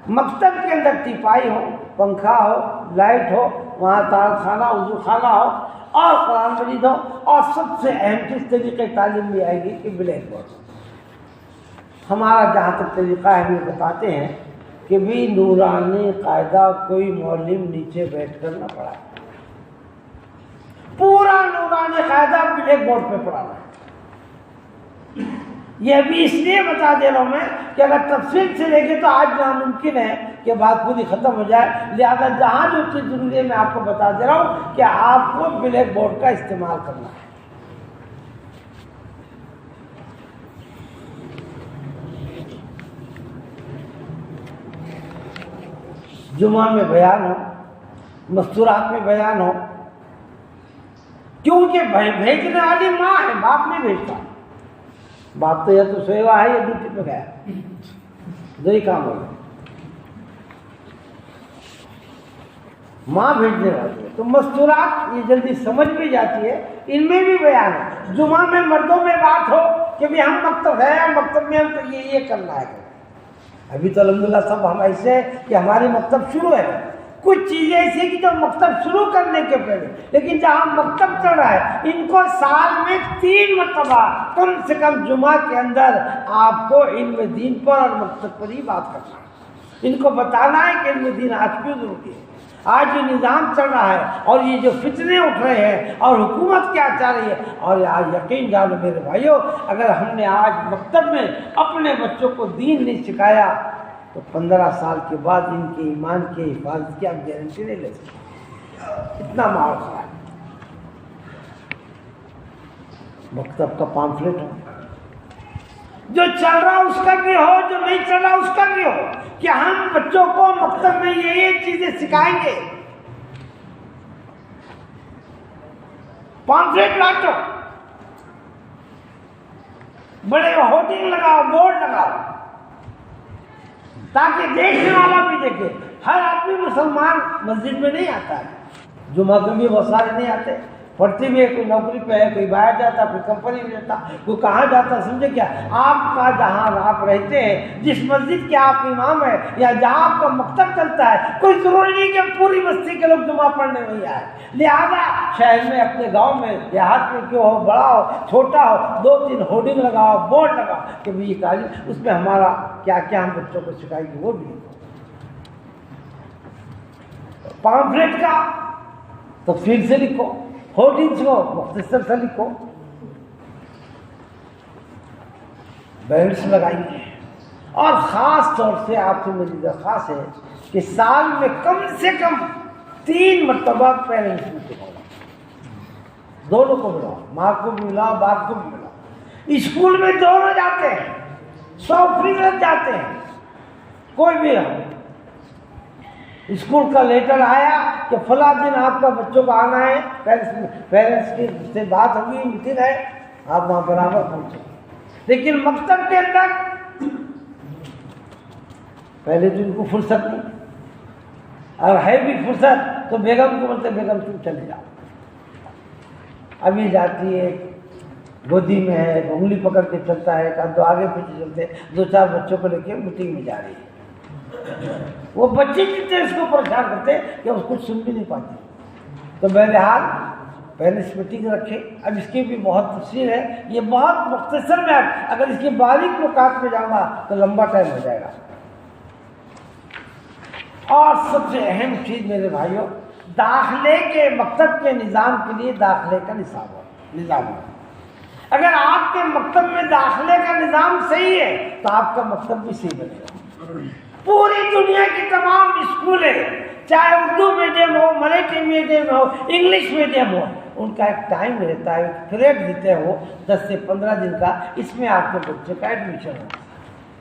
A: مکتب کے اندر ٹیپائی ہو، پنکھا ہو، لائٹ ہو، وہاں طہارت خانہ، وضو خانہ ہو، اور قرآن مجید ہو، اور سب سے اہم کس طریقے تعلیم بھی آئے گی کہ بلیک بورڈ۔ ہمارا جہاں تک طریقہ ہے ہم یہ بتاتے ہیں کہ بھی نورانی قاعدہ کوئی معلم نیچے بیٹھ کر نہ پڑھائے، پورا نورانی قاعدہ بلیک بورڈ پہ پڑھانا ہے۔ یہ بھی اس لیے بتا دے رہا ہوں میں کہ اگر تفصیل سے لے کے تو آج ناممکن ہے کہ بات پوری ختم ہو جائے، لہذا جہاں جو چیز ضروری ہے میں آپ کو بتا دے رہا ہوں کہ آپ کو بلیک بورڈ کا استعمال کرنا ہے۔ جمعہ میں بیان ہو، مستورات میں بیان ہو، کیونکہ بھیجنے والی ماں ہے، باپ نہیں بھیجتا۔ باپ تو یا تو سوئے ہوا ہے یا ڈیوٹی پہ گیا، دو ہی کام ہو گئے، ماں بھیجنے والی ہے۔ تو مستورات یہ جلدی سمجھ بھی جاتی ہے، ان میں بھی بیان ہے۔ جمعہ میں مردوں میں بات ہو کہ بھی ہم مکتب ہے، مکتب میں ہم تو یہ کرنا ہے. ابھی تو الحمدللہ سب ہم ایسے ہیں کہ ہماری مکتب شروع ہے. کچھ چیزیں ایسی کہ جو مکتب شروع کرنے کے پہلے، لیکن جہاں مکتب چل رہا ہے ان کو سال میں 3 مرتبہ کم سے کم جمعہ کے اندر آپ کو علم دین پر اور مکتب پر ہی بات کرنا ہے. ان کو بتانا ہے کہ علم دین آج کیوں ضروری ہے. آج جو نظام چل رہا ہے اور یہ جو فتنے اٹھ رہے ہیں اور حکومت کیا چاہ رہی ہے، اور آج یقین جانو میرے بھائیوں، اگر ہم نے آج مکتب میں اپنے بچوں کو دین نہیں سکھایا تو 15 سال کے بعد ان کے ایمان کی حفاظت کی آپ گارنٹی نہیں لے سکتے. اتنا ماحول خراب ہے. مکتب کا پامفلیٹ ہو، جو چل رہا اس کا بھی ہو، جو نہیں چل رہا اس کا بھی ہو، کہ ہم بچوں کو مکتب میں یہ چیزیں سکھائیں گے. پامفلیٹ بانٹو، بڑے ہورڈنگ لگاؤ، بورڈ لگاؤ، تاکہ دیکھنے والا بھی دیکھے. ہر آدمی مسلمان مسجد میں نہیں آتا ہے، جمعہ کو بھی بہت سارے نہیں آتے، پڑھتے بھی ہے، کوئی نوکری پہ ہے، کوئی باہر جاتا، کوئی کمپنی میں جاتا، کوئی کہاں جاتا. سمجھے کیا آپ کا جہاں آپ رہتے ہیں، جس مسجد کے آپ امام ہیں یا جہاں آپ کا مکتب چلتا ہے، کوئی ضروری نہیں کہ پوری بستی کے لوگ جمعہ پڑھنے نہیں آئے. لہذا شہر میں، اپنے گاؤں میں، دیہات میں کیوں ہو، بڑا ہو چھوٹا ہو، 2-3 ہورڈنگ لگاؤ، بورڈ لگاؤ کہ یہ تعلیم، اس میں ہمارا کیا کیا ہم بچوں کو سکھائیں گے وہ بھی. پامفلیٹ کا تفصیل سے لکھو، ہورڈنگس کو مختصر سے لکھو، بینرس لگائیے. اور خاص طور سے آپ سے میری درخواست ہے کہ سال میں کم سے کم 3 مرتبہ پیرنٹس میٹنگ ہوگا. دونوں کو ملاؤ، ماں کو بھی ملاؤ، باپ کو بھی ملاؤ. اسکول میں دونوں جاتے ہیں، 100% جاتے ہیں. کوئی بھی ہو، اسکول کا لیٹر آیا کہ فلاں دن آپ کا بچوں کو آنا ہے، پیرنٹس کی سے بات ہوگی، میٹنگ ہے، آپ وہاں برابر پہنچے. لیکن مکتب کے اندر پہلے تو ان کو فرصت نہیں، اور ہے بھی فرصت تو بیگم کو بولتے بیگم تم چلے جاؤ. ابھی جاتی ہے، گودی میں ہے، انگلی پکڑ کے چلتا ہے، دو آگے پیچھے چلتے، 2-4 بچوں کو لے کے میٹنگ میں جا رہی ہے. وہ بچے جتنے اس کو پریشان کرتے کہ اس کو سن بھی نہیں پاتی. تو بہرحال پیرنٹس میٹنگ رکھے. اب اس کی بھی بہت تفصیل ہے، یہ بہت مختصر میں، اگر اس کی باریک نکات میں جاؤں گا تو لمبا ٹائم ہو جائے گا. اور سب سے اہم چیز میرے بھائیوں، داخلے کے مکتب کے نظام کے لیے داخلے کا نظام ہے. اگر آپ کے مکتب میں داخلے کا نظام صحیح ہے تو آپ کا مکتب بھی صحیح بنے گا. پوری دنیا کی تمام اسکولیں، چاہے اردو میڈیم ہو، مراٹھی میڈیم ہو، انگلش میڈیم ہو، ان کا ایک ٹائم رہتا ہے، ایک پیریڈ دیتے ہو 10 سے 15 دن کا، اس میں آپ کے بچے کا ایڈمیشن ہوتا ہے.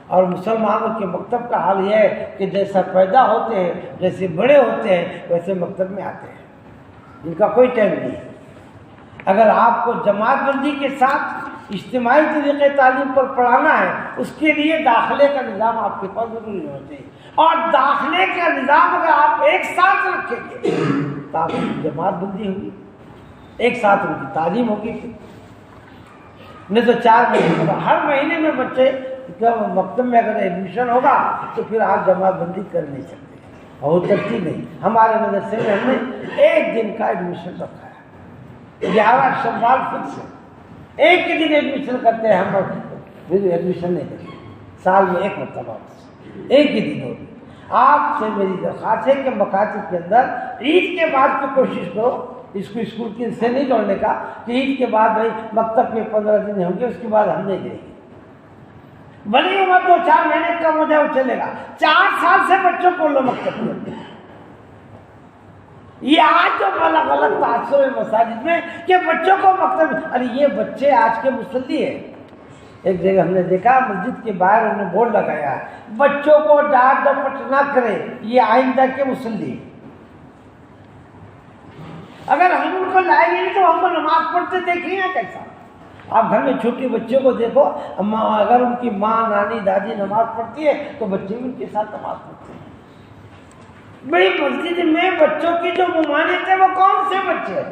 A: اور مسلمانوں کے مکتب کا حال یہ ہے کہ جیسا پیدا ہوتے ہیں، جیسے بڑے ہوتے ہیں، ویسے مکتب میں آتے ہیں، ان کا کوئی ٹائم نہیں ہے. اگر آپ کو جماعت بندی کے ساتھ اجتماعی طریقے تعلیم پر پڑھانا ہے، اس کے لیے داخلے کا نظام آپ کے پاس ضروری ہونا چاہیے. اور داخلے کا نظام اگر آپ ایک ساتھ رکھیں گے تو آپ کی جماعت بندی ہوگی، ایک ساتھ ان کی تعلیم ہوگی. نہیں تو 4 مہینے ہر مہینے میں بچے مکتب میں اگر ایڈمیشن ہوگا تو پھر آپ جماعت بندی کر نہیں سکتے، اور سکتی نہیں. ہمارے مدرسے میں ہم نے 1 دن کا ایڈمیشن رکھا ہے، 11 شوال فکس ہے، ایک ہی دن ایڈمیشن کرتے ہیں ہم، پھر ایڈمیشن نہیں کرتے. سال میں 1 مرتبہ ایک ہی دن ہوگی. آپ سے میری درخواست ہے کہ مکاتب کے اندر عید کے بعد کی کوشش کرو اس کو اسکول کے سے نہیں جوڑنے کا، کہ عید کے بعد بھائی مکتب کے 15 دن ہوں گے، اس کے بعد ہم نہیں دیں گے. بڑی عمر 2-4 مہینے کم ہو جائے وہ چلے گا. 4 سال سے بچوں کو لو مکتب کرتے ہیں. یہ آج جو غلط تاثر ہے مساجد میں کہ بچوں کو مکتب، ارے یہ بچے آج کے مصلی ہیں. ایک جگہ ہم نے دیکھا مسجد کے باہر انہوں نے بورڈ لگایا ہے، بچوں کو ڈانٹ ڈپٹ نہ کرے، یہ آئندہ کے مصلی. اگر ہم ان کو لائیں گے تو ہم کو نماز پڑھتے دیکھیں گے کیسا. آپ گھر میں چھوٹے بچوں کو دیکھو، اگر ان کی ماں، نانی، دادی نماز پڑھتی ہے تو بچے بھی ان کے ساتھ نماز پڑھتے ہیں. بڑی مسجد میں بچوں کی جو ممانعت ہے وہ کون سے بچے ہیں؟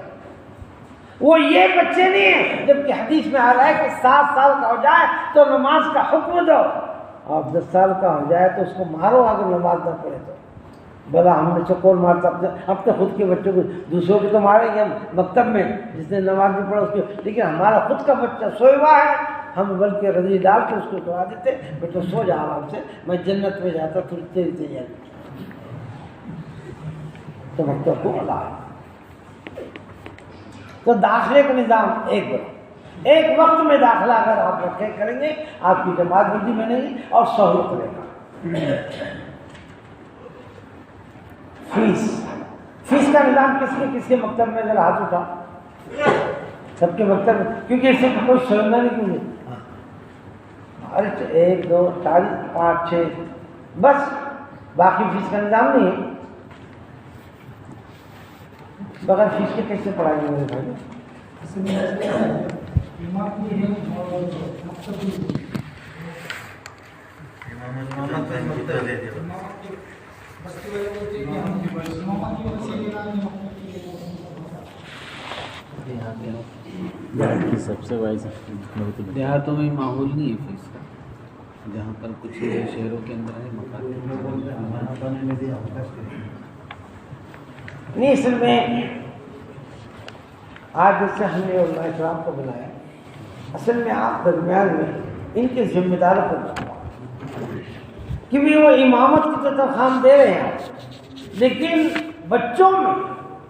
A: وہ یہ بچے نہیں ہیں، جبکہ حدیث میں آ رہا ہے کہ 7 سال کا ہو جائے تو نماز کا حکم دو، اور 10 سال کا ہو جائے تو اس کو مارو اگر نماز نہ پڑھے تو۔ بلا ہم نے چکور مارتا اپنے خود کے بچوں کو، دوسروں کو تو ماریں گے ہم مکتب میں جس نے نماز نہیں پڑھا اس کو، لیکن ہمارا خود کا بچہ سوئے ہوا ہے ہم بلکہ رضی ڈال کے اس کو سلا دیتے، بیٹا سو جا آرام سے، میں جنت میں جاتا تو تیری تیاری تو مکتب کو اللہ ہے۔ تو داخلے کا نظام ایک وقت میں داخلہ اگر آپ رکھے کریں گے آپ کی جماعت بندی بنے گی اور سہولت رہے گا۔ فیس کا نظام کس کے مکتب میں ذرا ہاتھ اٹھا، سب کے مکتب میں، کیونکہ اس سے کوئی سمجھنا نہیں کیوں، ارے 1 2 4 5 6 بس، باقی فیس کا نظام نہیں ہے۔ بغیر فیس کے کیسے پڑھائیں گے میرے بھائی؟
B: سب سے وائز دیہاتوں میں ماحول نہیں ہے فیس کا، جہاں پر کچھ شہروں کے اندر ہے
A: نہیں، اصل میں آج جیسے ہم نے علماء کرام کو بلایا، اصل میں آپ درمیان میں ان کے ذمہ داروں کو کہ بھی وہ امامت کی تو تنخواہ دے رہے ہیں، لیکن بچوں میں،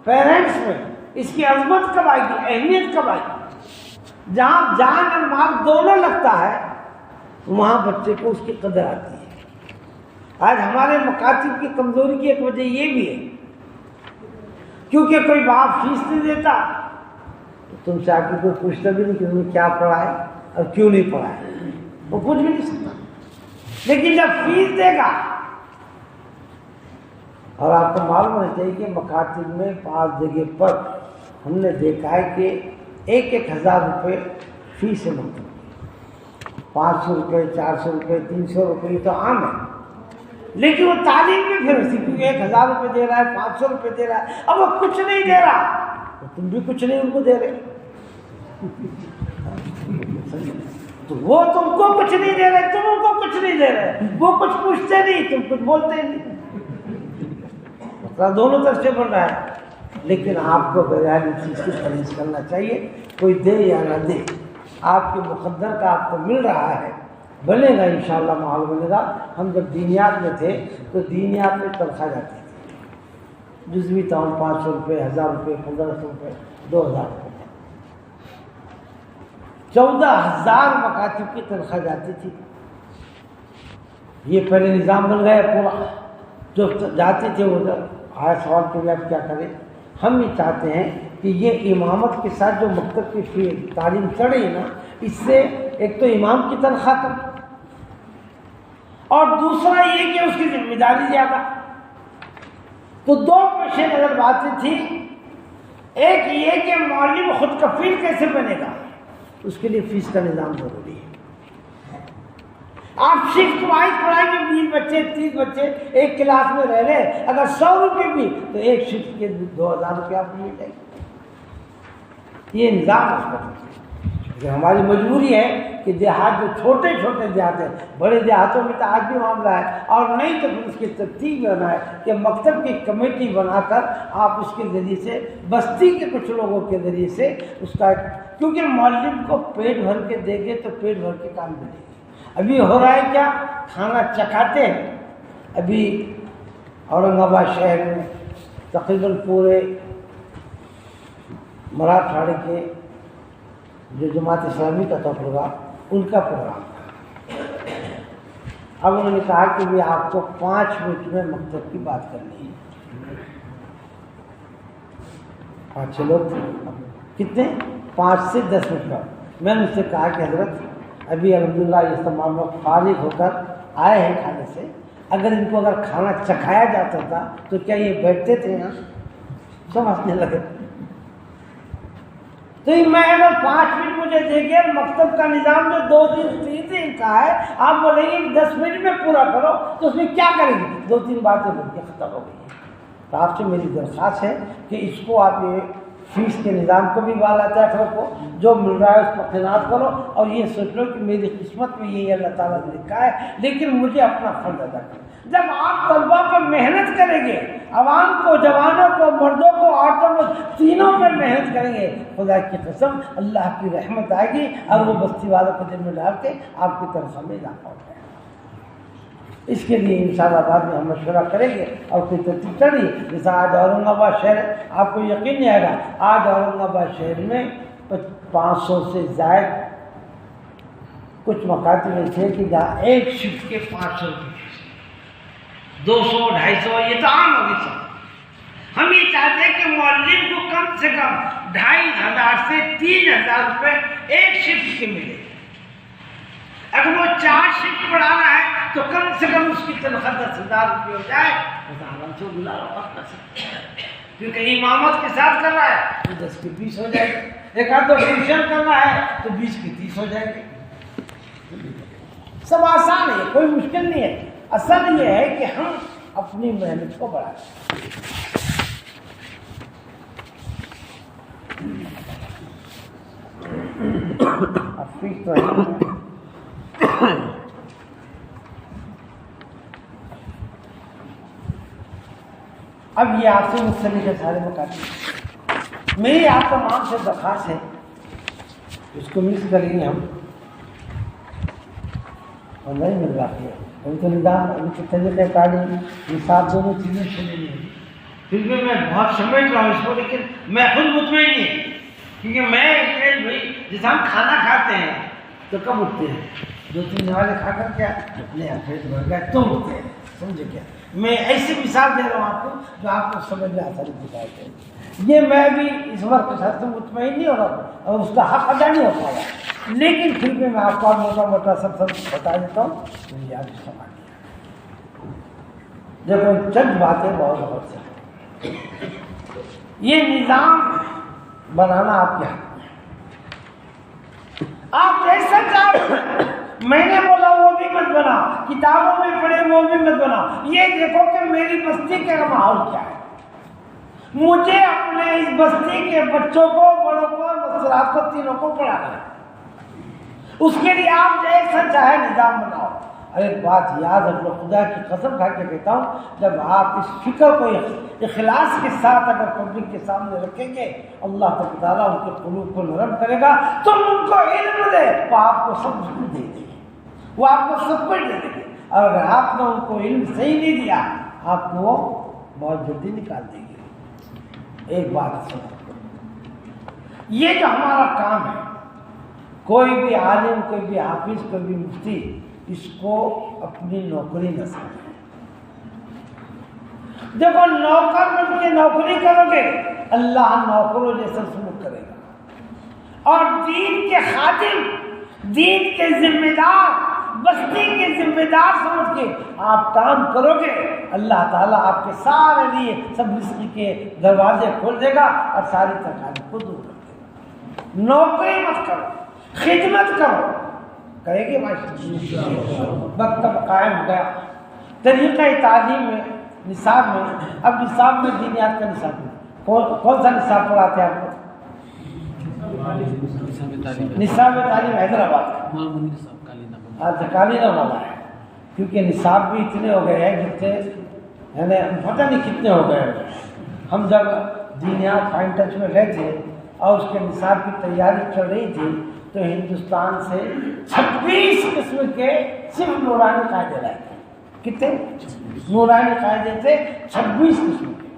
A: پیرنٹس میں اس کی عظمت کب آئے گی، اہمیت کب آئے گی؟ جہاں جان اور مال دونوں لگتا ہے وہاں بچے کو اس کی قدر آتی ہے۔ آج ہمارے مکاتب کی کمزوری کی ایک وجہ یہ بھی ہے، کیونکہ کوئی باپ فیس نہیں دیتا تو تم سے آ کے کوئی پوچھتا بھی نہیں کہ تم نے کیا پڑھا ہے اور کیوں نہیں پڑھا ہے، وہ کچھ بھی نہیں سکتا۔ لیکن جب فیس دے گا، اور آپ کو معلوم ہونا چاہیے کہ مکاتب میں 5 جگہ پر ہم نے دیکھا ہے کہ 1,000 روپے فیس ہے مکتب، 500 روپے 400 روپے 300 روپے، یہ تو عام ہے، لیکن وہ تعلیم میں پھر اسی، کیونکہ 1,000 روپے دے رہا ہے 500 روپے دے رہا ہے، اب وہ کچھ نہیں دے رہا تو تم بھی کچھ نہیں ان کو دے رہے، تو وہ تم کو کچھ نہیں دے رہے، تم ان کو کچھ نہیں دے رہے، وہ کچھ پوچھتے نہیں، تم کچھ بولتے نہیں، مسئلہ دونوں طرف سے بن رہا ہے۔ لیکن آپ کو بغیر اس چیز کی پرہیز کرنا چاہیے، کوئی دے یا نہ دے، آپ کے مقدر کا آپ کو مل رہا ہے، بنے گا انشاءاللہ، ماحول بنے گا۔ ہم جب دینیات میں تھے تو دینیات میں تنخواہ جاتی تھی، جزوی تعاون 500 روپے 1,000 روپے 1,500 روپے 2,000 روپے، 14,000 مکاتب کی تنخواہ جاتی تھی۔ یہ پہلے نظام بن گیا پورا، جو جاتے تھے وہ آئے سوال کے لیے اب کیا کریں۔ ہم یہ چاہتے ہیں کہ یہ امامت کے ساتھ جو مکتب کی تعلیم چڑھے نا، اس سے ایک تو امام کی تنخواہ کم، اور دوسرا یہ کہ اس کی ذمہ داری زیادہ۔ تو 2 پیش نظر باتیں تھیں، ایک یہ کہ معلم خود کفیل کیسے بنے گا، اس کے لیے فیس کا نظام ضروری ہے۔ آپ شفٹ وائز پڑھائیں گے، 20 بچے 30 بچے ایک کلاس میں رہ رہے، اگر 100 روپے بھی تو ایک شفٹ کے 2,000 روپے آپ کو مل جائے گا۔ یہ نظام اس پر ہماری مجبوری ہے کہ دیہات جو چھوٹے چھوٹے دیہات ہیں، بڑے دیہاتوں میں تو آج بھی معاملہ ہے، اور نہیں تو پھر اس کی ترتیب بنا ہے کہ مکتب کی کمیٹی بنا کر آپ اس کے ذریعے سے، بستی کے کچھ لوگوں کے ذریعے سے اس کا، کیونکہ معلم کو پیٹ بھر کے دے گے تو پیٹ بھر کے کام ملے گا۔ ابھی ہو رہا ہے کیا، کھانا چکھاتے ہیں۔ ابھی اورنگ آباد شہر میں تقریباً پورے مراٹھواڑے کے جو جماعت اسلامی کا تھا پروگرام، ان کا پروگرام تھا۔ اب انہوں نے کہا کہ بھی آپ کو 5 منٹ میں مکتب کی بات کرنی ہے۔ 5 لوگ تھے، کتنے، 5 سے 10 منٹ کا۔ میں نے اس سے کہا کہ حضرت ابھی الحمدللہ یہ تمام لوگ فارغ ہو کر آئے ہیں کھانے سے، اگر ان کو اگر کھانا چکھایا جاتا تھا تو کیا یہ بیٹھتے تھے یہاں؟ سب ہنسنے لگے۔ تو میں اگر 5 منٹ مجھے دے گے، مکتب کا نظام جو 2 دن 3 دن کا ہے، آپ بولیں گے 10 منٹ میں پورا کرو، تو اس میں کیا کریں گے؟ 2-3 باتیں بول کے ختم ہو گئی۔ تو آپ سے میری درخواست ہے کہ اس کو آپ یہ فیس کے نظام کو بھی بالا چاک رکھو، جو مل رہا ہے اس پر قناعت کرو، اور یہ سوچ لو کہ میری قسمت میں یہی اللہ تعالیٰ نے لکھا ہے، لیکن مجھے اپنا فرض ادا کرو۔ جب آپ طلبا پر محنت کریں گے، عوام کو، جوانوں کو، مردوں کو، عورتوں کو، تینوں پر محنت کریں گے، خدا کی قسم اللہ کی رحمت آئے گی اور وہ بستی والوں کو دل میں ڈال کے آپ کی طرف میں اضافہ ہو جائے گا۔ اس کے لیے انشاءاللہ بعد میں ہم مشورہ کریں گے اور کوئی ترتیب چڑھی، جیسا آج اورنگ آباد شہر ہے، آپ کو یقین نہیں آئے گا، آج اورنگ آباد شہر میں 500 سے زائد کچھ مکاتب ایسے کہ جہاں ایک شفٹ کے 500 روپئے، 200 250، یہ تو عام ہوگی سب۔ ہم یہ چاہتے ہیں کہ معلم کو کم سے کم 2500 سے 3000 روپے ایک شفٹ کے ملے۔ اگر وہ 4 شفٹ پڑھانا ہے تو کم سے کم اس کی تنخواہ 10,000 روپے ہو جائے تو آرام سے گزارا وقت کر سکتے ہیں، کیونکہ امامت کے ساتھ کر رہا ہے تو 10 کی 20 ہو جائے گی، ایک آدھ دو ٹیوشن کرنا ہے تو 20 کی 30 ہو جائے گی۔ سب آسان ہے، کوئی مشکل نہیں ہے، اصل یہ ہے کہ ہم اپنی محنت کو بڑھائیں۔ افیق تو ہے اب یہ آپ سے مستقل کے سارے مکاتب، میری آپ تمام سے درخواست ہے، اس کو مکس کریں گے ہم، اور نہیں مل رہا ہے ان کو نظام، ان کے طریقہ تعلیم، نصاب، دونوں چیزیں سنیں گے۔ پھر بھی میں بہت سمجھ رہا ہوں اس کو، لیکن میں خود مطمئن نہیں، کیونکہ میں بھائی جیسے ہم کھانا کھاتے ہیں تو کب اٹھتے ہیں؟ 2-3 نوالے کھا کر کیا اپنے پیٹ بھر گئے تو اٹھتے ہیں، سمجھے کیا؟ میں ایسی مثال دے رہا ہوں آپ کو جو آپ کو سمجھ میں آسانی دکھائی دے۔ یہ میں بھی اس وقت سے مطمئن نہیں ہو رہا اور اس کا حق ادا نہیں ہو پایا، لیکن پھر بھی میں آپ کو موٹا موٹا سب بتا دیتا ہوں، مجھے آپ سمجھ لیا۔ دیکھو چند باتیں بہت سے، یہ نظام بنانا آپ کے حق میں، آپ جیسا چاہتے، میں نے بولا وہ بھی مت بنا، کتابوں میں پڑھے وہ بھی مت بنا، یہ دیکھو کہ میری بستی کا ماحول کیا ہے، مجھے اپنے اس بستی کے بچوں کو، بڑوں کو، مسلات کو، تینوں کو پڑھانا ہے، اس کے لیے آپ جیسا چاہے نظام بناؤ۔ اور ایک بات یاد رکھ لو، خدا کی قسم کھا کے کہتا ہوں، جب آپ اس فکر کو اخلاص کے ساتھ اگر پبلک کے سامنے رکھیں گے، اللہ تعالیٰ ان کے قلوب کو نرم کرے گا، تم ان کو علم دے، وہ آپ کو سب کچھ دے دیں گے، وہ آپ کو سب کچھ دے دیں گے، اور اگر آپ نے ان کو علم صحیح نہیں دیا، آپ کو وہ بہت جلدی نکال دیں گے۔ ایک بات سنو، یہ جو ہمارا کام ہے، کوئی بھی عالم، کوئی بھی حافظ، کوئی بھی مفتی اس کو اپنی نوکری نہ سمجھے۔ دیکھو نوکر بن کے نوکری کرو گے، اللہ نوکروں جیسا سلوک کرے گا، اور دین کے خادم، دین کے ذمہ دار، بستی کے ذمہ دار سمجھ کے آپ کام کرو گے، اللہ تعالیٰ آپ کے سارے لیے سب رزق کے دروازے کھول دے گا اور ساری تکالیف کو دور کر دے گا۔ نوکری مت کرو، خدمت کرو، کرے گی وقت اب قائم ہو گیا۔ طریقہ تعلیم میں، نصاب میں، اب نصاب میں دینیات کا نصاب ہے، کون سا نصاب پڑھاتے ہیں آپ کو؟ نصاب تعلیم حیدرآباد کا کالینہ والا ہے، کیونکہ نصاب بھی اتنے ہو گئے ہیں جتنے، یعنی پتہ نہیں کتنے ہو گئے ہیں۔ ہم جب دینیات فائن ٹچ میں گئے تھے اور اس کے نصاب کی تیاری چل رہی تھی تو ہندوستان سے 26 قسم کے صرف نورانی قاعدے لائے تھے۔ کتنے نورانی قاعدے تھے؟ 26 قسم کے،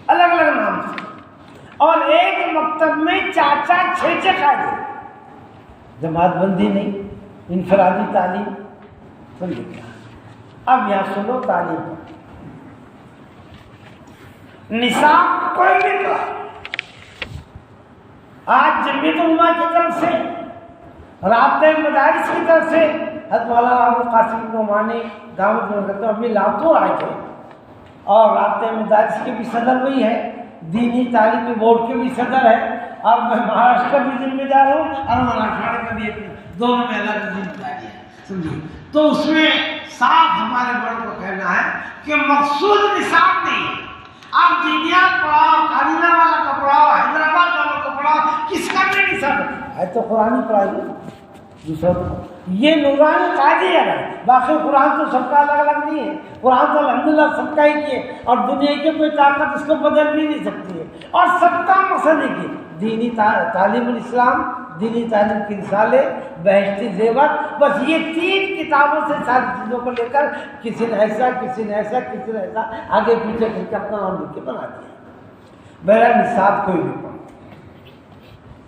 A: الگ الگ نام سے، اور ایک مکتب میں 4-4 6-6 قاعدے، جماعت بندی نہیں، انفرادی تعلیم، سمجھے کیا؟ اب یہاں سنو تعلیم، نصاب کوئی بھی پڑھا، آج جمعیت علماء کی طرف سے، رابطہ مدارس کی طرف سے، حضرت مولانا ابوالقاسم نعمانی دعوت میں کرتے ہیں، ابھی لاتور آئے تھے، اور رابطہ مدارس کے بھی صدر وہی ہے، دینی تعلیمی بورڈ کے بھی صدر ہے، اور میں مہاراشٹر کا بھی ذمہ دار ہوں اور مراٹھواڑے کا بھی، دونوں میں الگ ذمہ داری ہے، سمجھیے۔ تو اس میں صاف ہمارے بڑوں کو کہنا ہے کہ مقصود نصاب نہیں، آپ دینیات پڑھاؤ، کابینہ والا کا پڑھاؤ، حیدرآباد والوں کا پڑھاؤ، کس کا بھی نہیں سب ہے تو قرآن پڑھائی دوسرا تو یہ نورانی قاعدے ہے. باقی قرآن تو سب کا الگ الگ نہیں ہے. قرآن تو الحمدللہ سب کا ہی ہے اور دنیا کی کوئی طاقت اس کو بدل بھی نہیں سکتی ہے. اور سب کا مقصد ہے کہ دینی تعلیم الاسلام، دینی تعلیم کی رسالے، بہشتی زیور، بس یہ 3 کتابوں سے ساری چیزوں کو لے کر کسی نے ایسا، کسی نے ایسا، کسی نے ایسا آگے پیچھے کر کے اپنا نام لکھ کے بنا دیا. بہرحال نصاب کوئی بھی پڑھتا.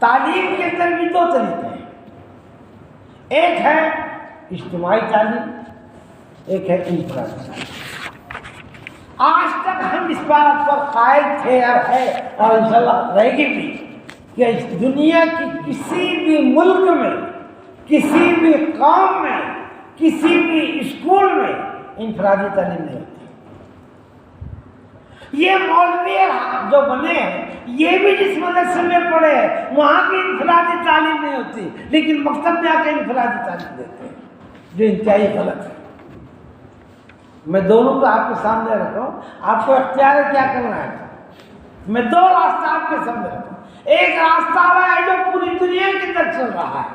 A: تعلیم کے اندر بھی 2 طریقے ہیں. ایک ہے اجتماعی تعلیم، ایک ہے انفرادی تعلیم. آج تک ہم اس بات پر قائل تھے اور ہے اور انشاءاللہ رہے گی بھی کہ دنیا کی کسی بھی ملک میں، کسی بھی قوم میں، کسی بھی اسکول میں انفرادی تعلیم نہیں ہوتی. یہ مولوی جو بنے ہیں یہ بھی جس مدرسے میں پڑھے ہیں وہاں کی انفرادی تعلیم نہیں ہوتی، لیکن مکتب میں آ کے انفرادی تعلیم دیتے ہیں جو انتہائی غلط ہے. میں دونوں کو آپ کے سامنے رکھ رہا ہوں، آپ کو اختیار ہے کیا کرنا ہے. میں 2 راستہ آپ کے سامنے رکھ رہا ہوں. ایک راستہ وہ ہے جو پوری دنیا کے اندر چل رہا ہے،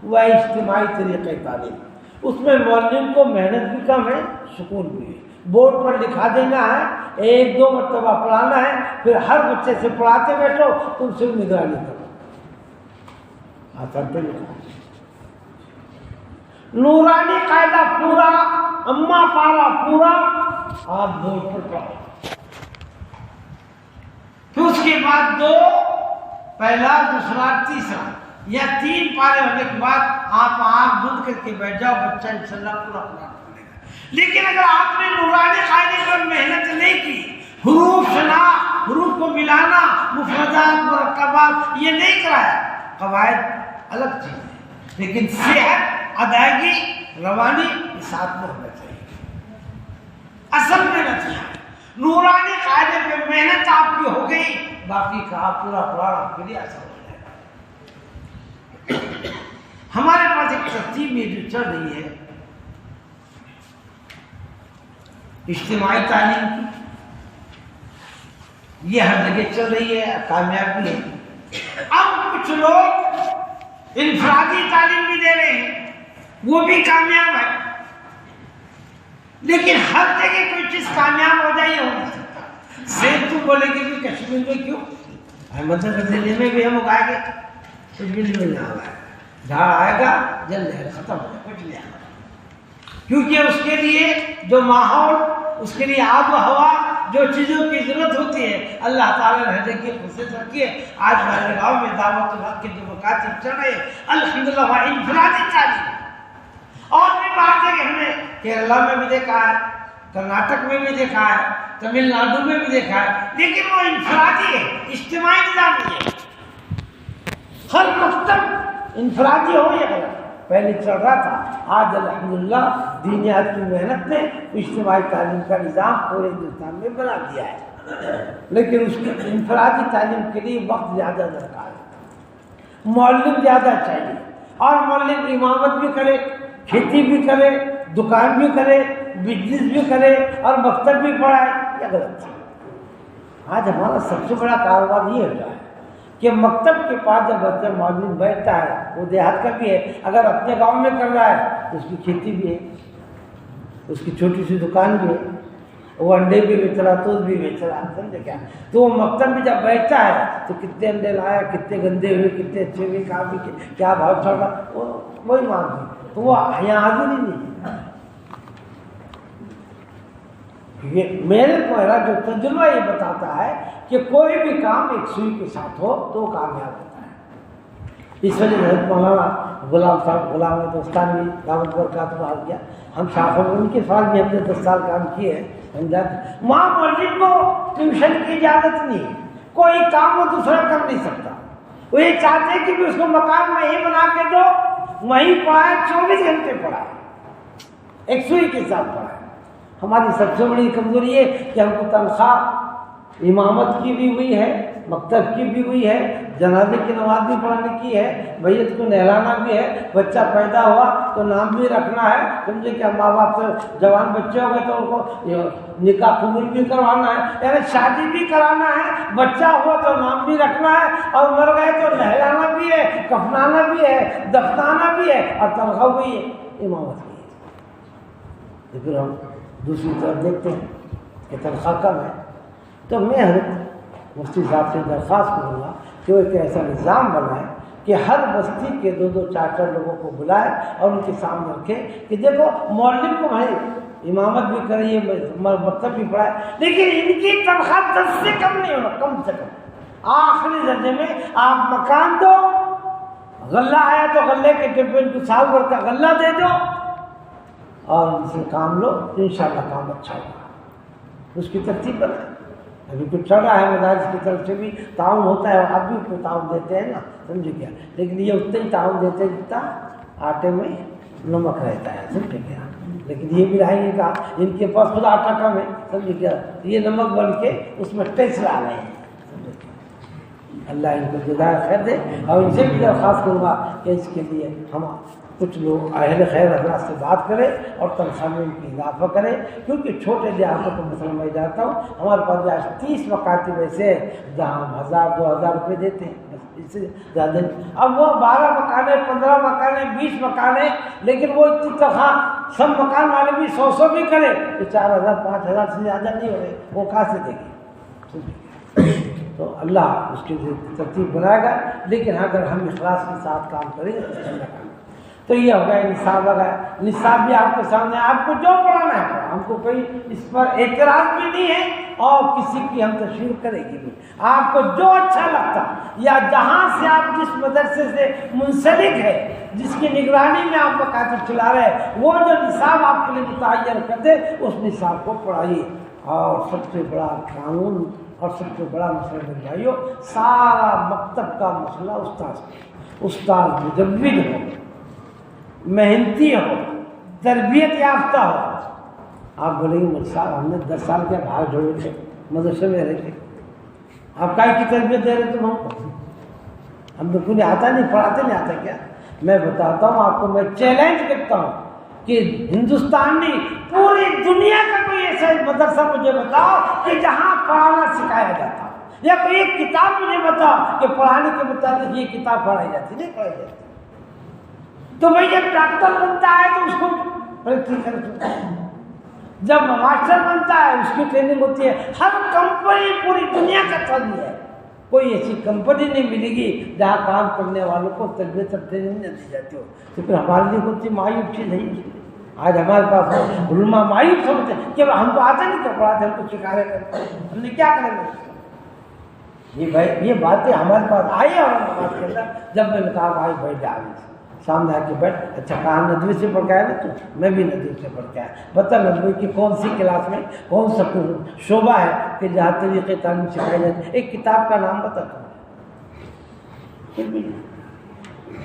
A: وہ اجتماعی طریقۂ تعلیم. اس میں معلم کو محنت بھی کم ہے، سکون بھی ہے. بورڈ پر لکھا دینا ہے، 1-2 مرتبہ پڑھانا ہے، پھر ہر بچے سے پڑھاتے بیٹھو، تم سے نگرانی کرو. آسان پہ لکھا نورانی قاعدہ پورا، اما پارا پورا آپ بورڈ پر پڑھو. پھر اس کے بعد 2 پہلا، دوسرا، تیسرا یا 3 پارے ہونے کے بعد آپ آنکھ بند کر کے بیٹھ جاؤ، بچہ انشاءاللہ پورا پڑھا پڑے گا. لیکن اگر آپ نے نورانی قاعدے پر محنت نہیں کی، حروف شناخت، حروف کو ملانا، مفردات، مرکبات یہ نہیں کرایا، قواعد الگ چیز ہے، لیکن صحت، ادائیگی، روانی ساتھ میں ہونا چاہیے. اصل محنت ہے. نورانی قاعدے پہ محنت آپ کی ہو گئی، باقی کا پورا قرآن آپ کے لیے آسان ہو جائے گا. ہمارے پاس ایک ترتیب یہ جو چل رہی ہے اجتماعی تعلیم کی، یہ ہر جگہ چل رہی ہے، کامیاب بھی ہے. اب کچھ لوگ انفرادی تعلیم بھی دے رہے ہیں، وہ بھی کامیاب ہے. لیکن ہر جگہ کوئی چیز کامیاب ہو جائے یہ ہو نہیں سکتا. سیب تو بولے گی کہ کشمیر میں کیوں، احمد نگر ضلع میں بھی ہم اگائیں گے، کچھ بھی نہیں ملنے والا ہے. جھاڑ آئے گا جل جائے گا، ختم ہو جائے، کچھ نہیں آئے گا. کیونکہ اس کے لیے جو ماحول، اس کے لیے آب و ہوا، جو چیزوں کی ضرورت ہوتی ہے اللہ تعالیٰ نے رہنے کی خصوصیت رکھی ہے. آج ہمارے گاؤں میں دعوت الحق کے جو مکاتب چل رہے ہیں الحمدللہ وہاں انفرادی تعلیم. اور بھی بات ہے کہ ہم نے کیرلا میں بھی دیکھا ہے، کرناٹک میں بھی دیکھا ہے، تمل ناڈو میں بھی دیکھا ہے، لیکن وہ انفرادی ہے، اجتماعی نظام نہیں ہے. ہر مکتب انفرادی ہو یا غلط، پہلے چل رہا تھا. آج الحمدللہ دینیات کی محنت نے اجتماعی تعلیم کا نظام پورے ہندوستان میں بنا دیا ہے. لیکن اس کی انفرادی تعلیم کے لیے وقت زیادہ درکار ہے، معلم زیادہ چاہیے. اور معلم امامت بھی کرے، کھیتی بھی کرے، دکان بھی کرے، بزنس بھی کرے اور مکتب بھی پڑھائے، یہ غلط ہے. آج ہمارا سب سے بڑا کاروبار یہ ہوتا ہے کہ مکتب کے پاس جب بچہ معلم بیٹھتا ہے، وہ دیہات کا بھی ہے، اگر اپنے گاؤں میں کر رہا ہے تو اس کی کھیتی بھی ہے، اس کی چھوٹی سی دکان بھی ہے، وہ انڈے بھی بیچ رہا، دودھ بھی بیچ رہا، سمجھے کیا. تو وہ مکتب میں جب بیٹھتا ہے تو کتنے انڈے لایا، کتنے گندے ہوئے، کتنے اچھے ہوئے، کہاں بھی کیا بھاؤ چل رہا، وہی مانگے. تو وہ یہاں حاضر ہی نہیں ہے. یہ میرے میرا جو تجربہ یہ بتاتا ہے کہ کوئی بھی کام ایک سوئی کے ساتھ ہو تو کامیاب ہوتا ہے. اس وجہ سے مولانا غلام صاحب، غلام دوستان بھی دعوت برکات آ گیا. ہم شاخوں میں ان کے سال بھی ہم نے 10 سال کام کیے ہیں. ہم جاتے وہاں مسجد کو ٹیوشن کی اجازت نہیں ہے، کوئی کام وہ دوسرا کر نہیں سکتا. وہ یہ چاہتے کہ اس کو مکان وہیں بنا کے دو، وہیں پڑھائے، 24 گھنٹے پڑھائے، ایک سوئی کے ساتھ پڑھائے. ہماری سب سے بڑی کمزوری ہے کہ ہم کو تنخواہ امامت کی بھی ہوئی ہے مکتب کی بھی ہوئی ہے، جنازے کی نماز بھی پڑھانے کی ہے، میت کو نہلانا بھی ہے، بچہ پیدا ہوا تو نام بھی رکھنا ہے، سمجھے کہ ماں باپ سے جوان بچے ہو گئے تو ان کو نکاح قبول بھی کروانا ہے، یعنی شادی بھی کرانا ہے، بچہ ہوا تو نام بھی رکھنا ہے، اور مر گئے تو نہلانا بھی ہے، کفنانا بھی ہے، دفنانا بھی ہے، اور تنخواہ بھی ہے، امامت بھی ہے۔ پھر ہم دوسری طرف دیکھتے ہیں کہ تنخواہ کم ہے، تو میں حضرت مفتی صاحب سے درخواست کروں گا کہ وہ ایک ایسا نظام بنائے کہ ہر بستی کے 2-2 4-4 لوگوں کو بلائے اور ان کے سامنے رکھے کہ دیکھو مولوی کو بھائی امامت بھی کریے، مکتب بھی پڑھائے، لیکن ان کی تنخواہ 10 سے کم نہیں ہونا، کم سے کم آخری درجے میں آپ مکان دو، غلہ آیا تو غلے کے ڈبے کو سال بھر کا غلہ دے دو اور ان سے کام لو، انشاءاللہ کام اچھا ہوگا۔ اس کی ترتیب بنائے۔ ابھی کچھ چل رہا ہے مدارس کی طرف سے بھی تعاون ہوتا ہے، آپ بھی کوئی تعاون دیتے ہیں نا، سمجھے کیا، لیکن یہ اتنا ہی تعاون دیتے ہیں جتنا آٹے میں نمک رہتا ہے، سمجھے کیا، لیکن یہ بھی رہیں گا ان کے پاس خود آٹا کم ہے، سمجھے کیا، یہ نمک بن کے اس میں ٹیسٹ لا رہے ہیں، سمجھے کیا۔ اللہ ان کو جزائے خیر دے، اور ان سے بھی درخواست کروں گا کہ اس کے لیے ہم کچھ لوگ اہل خیر حضرات سے بات کریں اور تنخواہ میں ان کی اضافہ کریں، کیونکہ چھوٹے دیہاتوں کو مثلا میں جاتا ہوں، ہمارے پاس آج 30 مکاتب ایسے ہیں جہاں ہم 1000-2000 روپے دیتے ہیں، بس اس سے زیادہ نہیں۔ اب وہ 12 مکان ہے، 15 مکان ہے، 20 مکان ہے، لیکن وہ اتنی تنخواہ سب مکان والے بھی 100 بھی کرے تو 4000 5000 سے زیادہ نہیں ہو رہے، وہ کہاں سے دیں گے؟ تو اللہ اس کی ترتیب بنائے گا، لیکن اگر ہم اخلاص کے ساتھ کام کریں گے تو اللہ کام۔ تو یہ ہو گیا نصاب وغیرہ، نصاب بھی آپ کے سامنے، آپ کو جو پڑھانا ہے ہم کو کوئی اس پر اعتراض بھی نہیں ہے اور کسی کی ہم تشہیر کرے گی بھی، آپ کو جو اچھا لگتا یا جہاں سے آپ جس مدرسے سے منسلک ہے، جس کی نگرانی میں آپ مکاتب چلا رہے ہیں، وہ جو نصاب آپ کے لیے متعین کر دے اس نصاب کو پڑھائیے۔ اور سب سے بڑا قانون اور سب سے بڑا مسئلہ میرے بھائیو، سارا مکتب کا مسئلہ استاد مجود ہو، محنتی ہو، تربیت یافتہ ہو۔ آپ بولیں گے مجھ صاحب ہم نے 10 سال کے باہر جوڑے تھے، مدرسے میں رہے تھے، آپ کائی کی تربیت دے رہے تم ہم کو؟ ہم تو کوئی آتا نہیں، پڑھاتے نہیں آتا کیا؟ میں بتاتا ہوں آپ کو، میں چیلنج کرتا ہوں کہ ہندوستان میں پوری دنیا کا کوئی ایسا مدرسہ مجھے بتاؤ کہ جہاں پڑھانا سکھایا جاتا ہو، یا کوئی ایک کتاب مجھے بتاؤ کہ پڑھانے کے مطابق یہ کتاب پڑھائی جاتی، نہیں پڑھائی جاتی۔ تو بھائی جب ڈاکٹر بنتا ہے تو اس کو پریکٹیکل ہوتا ہے، جب ماسٹر بنتا ہے اس کی ٹریننگ ہوتی ہے، ہر کمپنی پوری دنیا کا طرز ہے، کوئی ایسی کمپنی نہیں ملے گی جہاں کام کرنے والوں کو تربیت اور ٹریننگ نہ دی جاتی ہو۔ تو پھر ہمارے لیے کون سی معیوب چیز ہے آج ہمارے پاس علماء معیوب سمجھتے ہیں کہ ہم کو آتا نہیں کیا پڑھاتے، ہم کو سکھا رہے کرتے، ہم نے کیا کریں گے؟ یہ بھائی یہ باتیں ہمارے پاس آئی اور بات کے اندر جب میں نے کہا بھائی بیٹھ جا سامنے آ کے بیٹھ، اچھا کہاں ندوی سے پڑھ کے آیا نا تو میں بھی ندوی سے پڑھ کے آیا، بتا ندوی کی کون سی کلاس میں کون سا شعبہ ہے کہ جہاں طریقے تعلیم سکھائی جاتی ہے، ایک کتاب کا نام بتا دوں۔